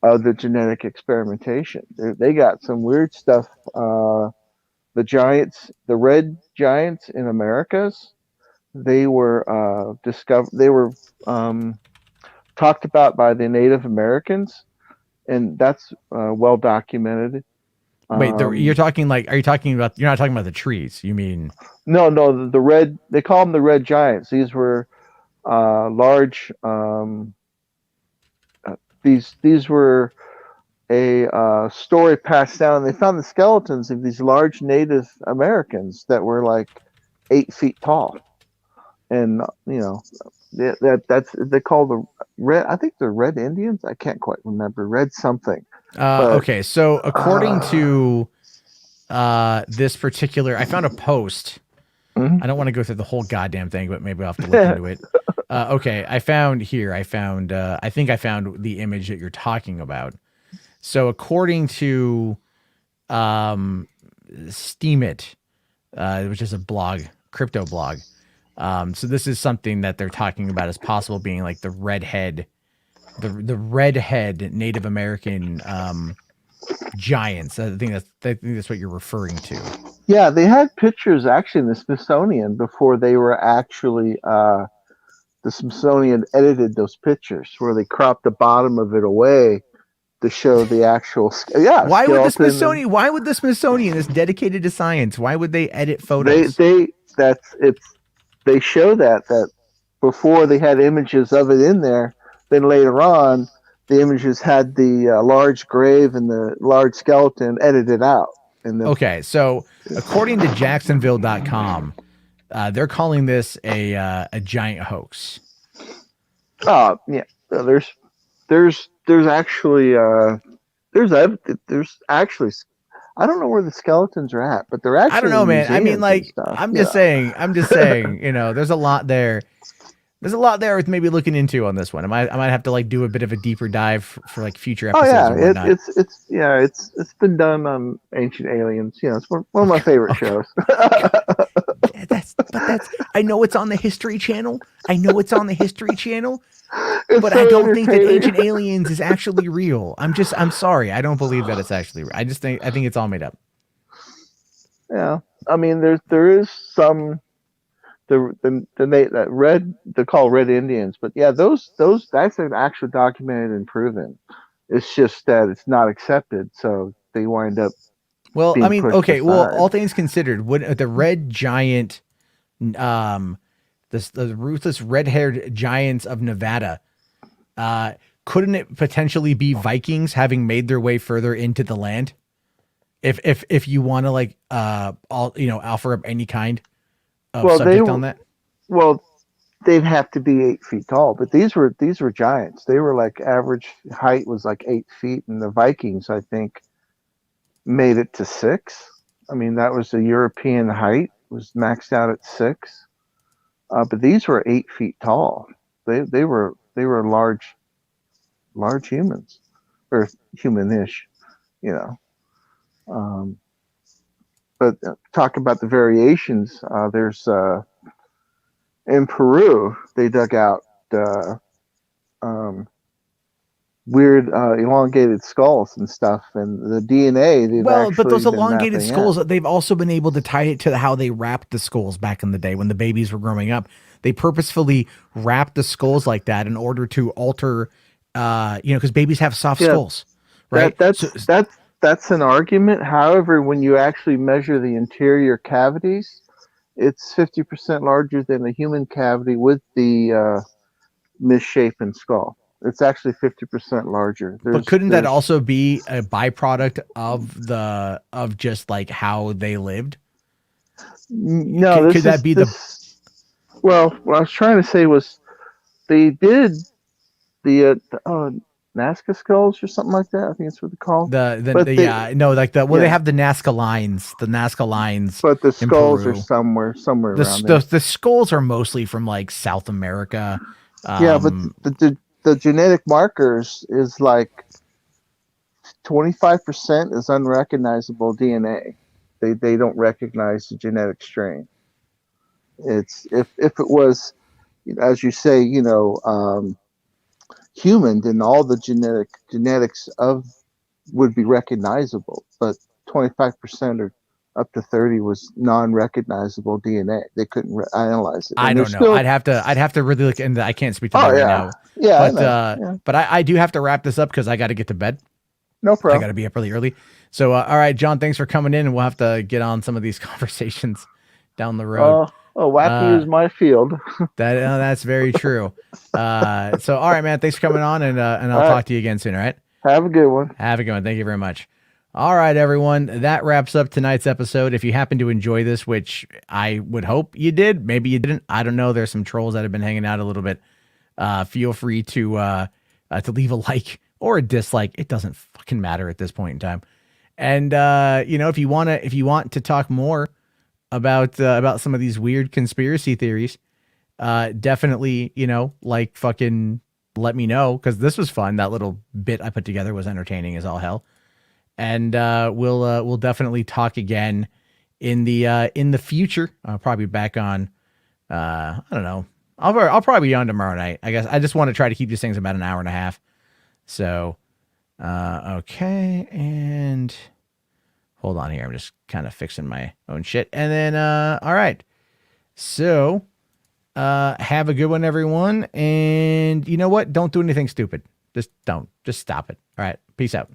the genetic experimentation. They got some weird stuff. The red giants in Americas, they were discovered. They were talked about by the Native Americans, and that's well documented. Wait, you're talking like? Are you talking about? You're not talking about the trees. You mean? No, the red. They call them the red giants. These were large. These were a story passed down. They found the skeletons of these large Native Americans that were like 8 feet tall, and you know that's they call the red. I think they're red Indians. I can't quite remember. Red something. Okay, so according to this particular, I found a post. Mm-hmm. I don't want to go through the whole goddamn thing, but maybe I'll have to look into it. Okay, I think I found the image that you're talking about. So according to Steemit, which is a blog, crypto blog, so this is something that they're talking about as possible being like the redhead Native American giants. I think that's what you're referring to. Yeah, they had pictures actually in the Smithsonian before they were actually the Smithsonian edited those pictures where they cropped the bottom of it away to show the actual Why would the Smithsonian is dedicated to science, why would they edit photos? They show that before they had images of it in there. Then later on, the images had the large grave and the large skeleton edited out. Okay, so according to Jacksonville.com, they're calling this a giant hoax. Oh yeah, there's actually I don't know where the skeletons are at, but they're actually. I don't know, man. I mean, like I'm just saying, you know, there's a lot there. There's a lot there with maybe looking into on this one. I might have to like do a bit of a deeper dive for like future Oh episodes and yeah, whatnot. it's been done on Ancient Aliens. You know, it's one of my favorite shows. That's I know it's on the History Channel. It's It's but so I don't think that entertaining. Ancient Aliens is actually real. I'm sorry. I don't believe that it's actually real. I think it's all made up. Yeah, I mean, there is some that red, they're called Red Indians, but yeah, those that's an actual documented and proven. It's just that it's not accepted, so they wind up. Well, being I mean, pushed okay. Well, aside. all things considered, would the red giant, the ruthless red-haired giants of Nevada, couldn't it potentially be Vikings having made their way further into the land? If you want to like offer up any kind of subject on that. Well, they'd have to be 8 feet tall, but these were giants. They were like average height was like 8 feet, and the Vikings, I think, made it to 6. I mean, that was the European height, was maxed out at 6. But these were 8 feet tall. They were large humans, or humanish, you know. But talk about the variations. There's in Peru, they dug out weird elongated skulls and stuff, and the DNA. But those been elongated mapping skulls, out. they've also been able to tie it to how they wrapped the skulls back in the day when the babies were growing up. They purposefully wrapped the skulls like that in order to alter, because babies have soft skulls, right? That's an argument. However, when you actually measure the interior cavities, it's 50% larger than the human cavity with the misshapen skull. It's actually 50% larger. But couldn't that also be a byproduct of just like how they lived? No, could that be Well, what I was trying to say was they did the Nazca skulls or something like that. I think that's what they call they have the Nazca lines. The Nazca lines, but the skulls are Peru. somewhere around there. The skulls are mostly from like South America. Yeah, but the genetic markers is like 25% is unrecognizable DNA. They don't recognize the genetic strain. It's if it was, as you say, human, then all the genetics of would be recognizable, but 25% or up to 30 was non-recognizable DNA. They couldn't analyze it. I don't know. I'd have to really look into that. I can't speak to that right now. Yeah, but I do have to wrap this up because I got to get to bed. No problem. I got to be up really early. So, all right, John, thanks for coming in, and we'll have to get on some of these conversations down the road. Wacky is my field. That's very true. So, all right, man, thanks for coming on, and I'll talk to you again soon. All right. Have a good one. Have a good one. Thank you very much. All right, everyone. That wraps up tonight's episode. If you happen to enjoy this, which I would hope you did, maybe you didn't. I don't know. There's some trolls that have been hanging out a little bit. Feel free to leave a like or a dislike. It doesn't fucking matter at this point in time. And if you want to talk more about some of these weird conspiracy theories, definitely fucking let me know, because this was fun. That little bit I put together was entertaining as all hell. And we'll definitely talk again in the future. I'll probably be back on. I don't know. I'll probably be on tomorrow night. I guess I just want to try to keep these things about an hour and a half. So, okay, and hold on here. I'm just kind of fixing my own shit. And then, all right. So, have a good one, everyone. And you know what? Don't do anything stupid. Just don't. Just stop it. All right. Peace out.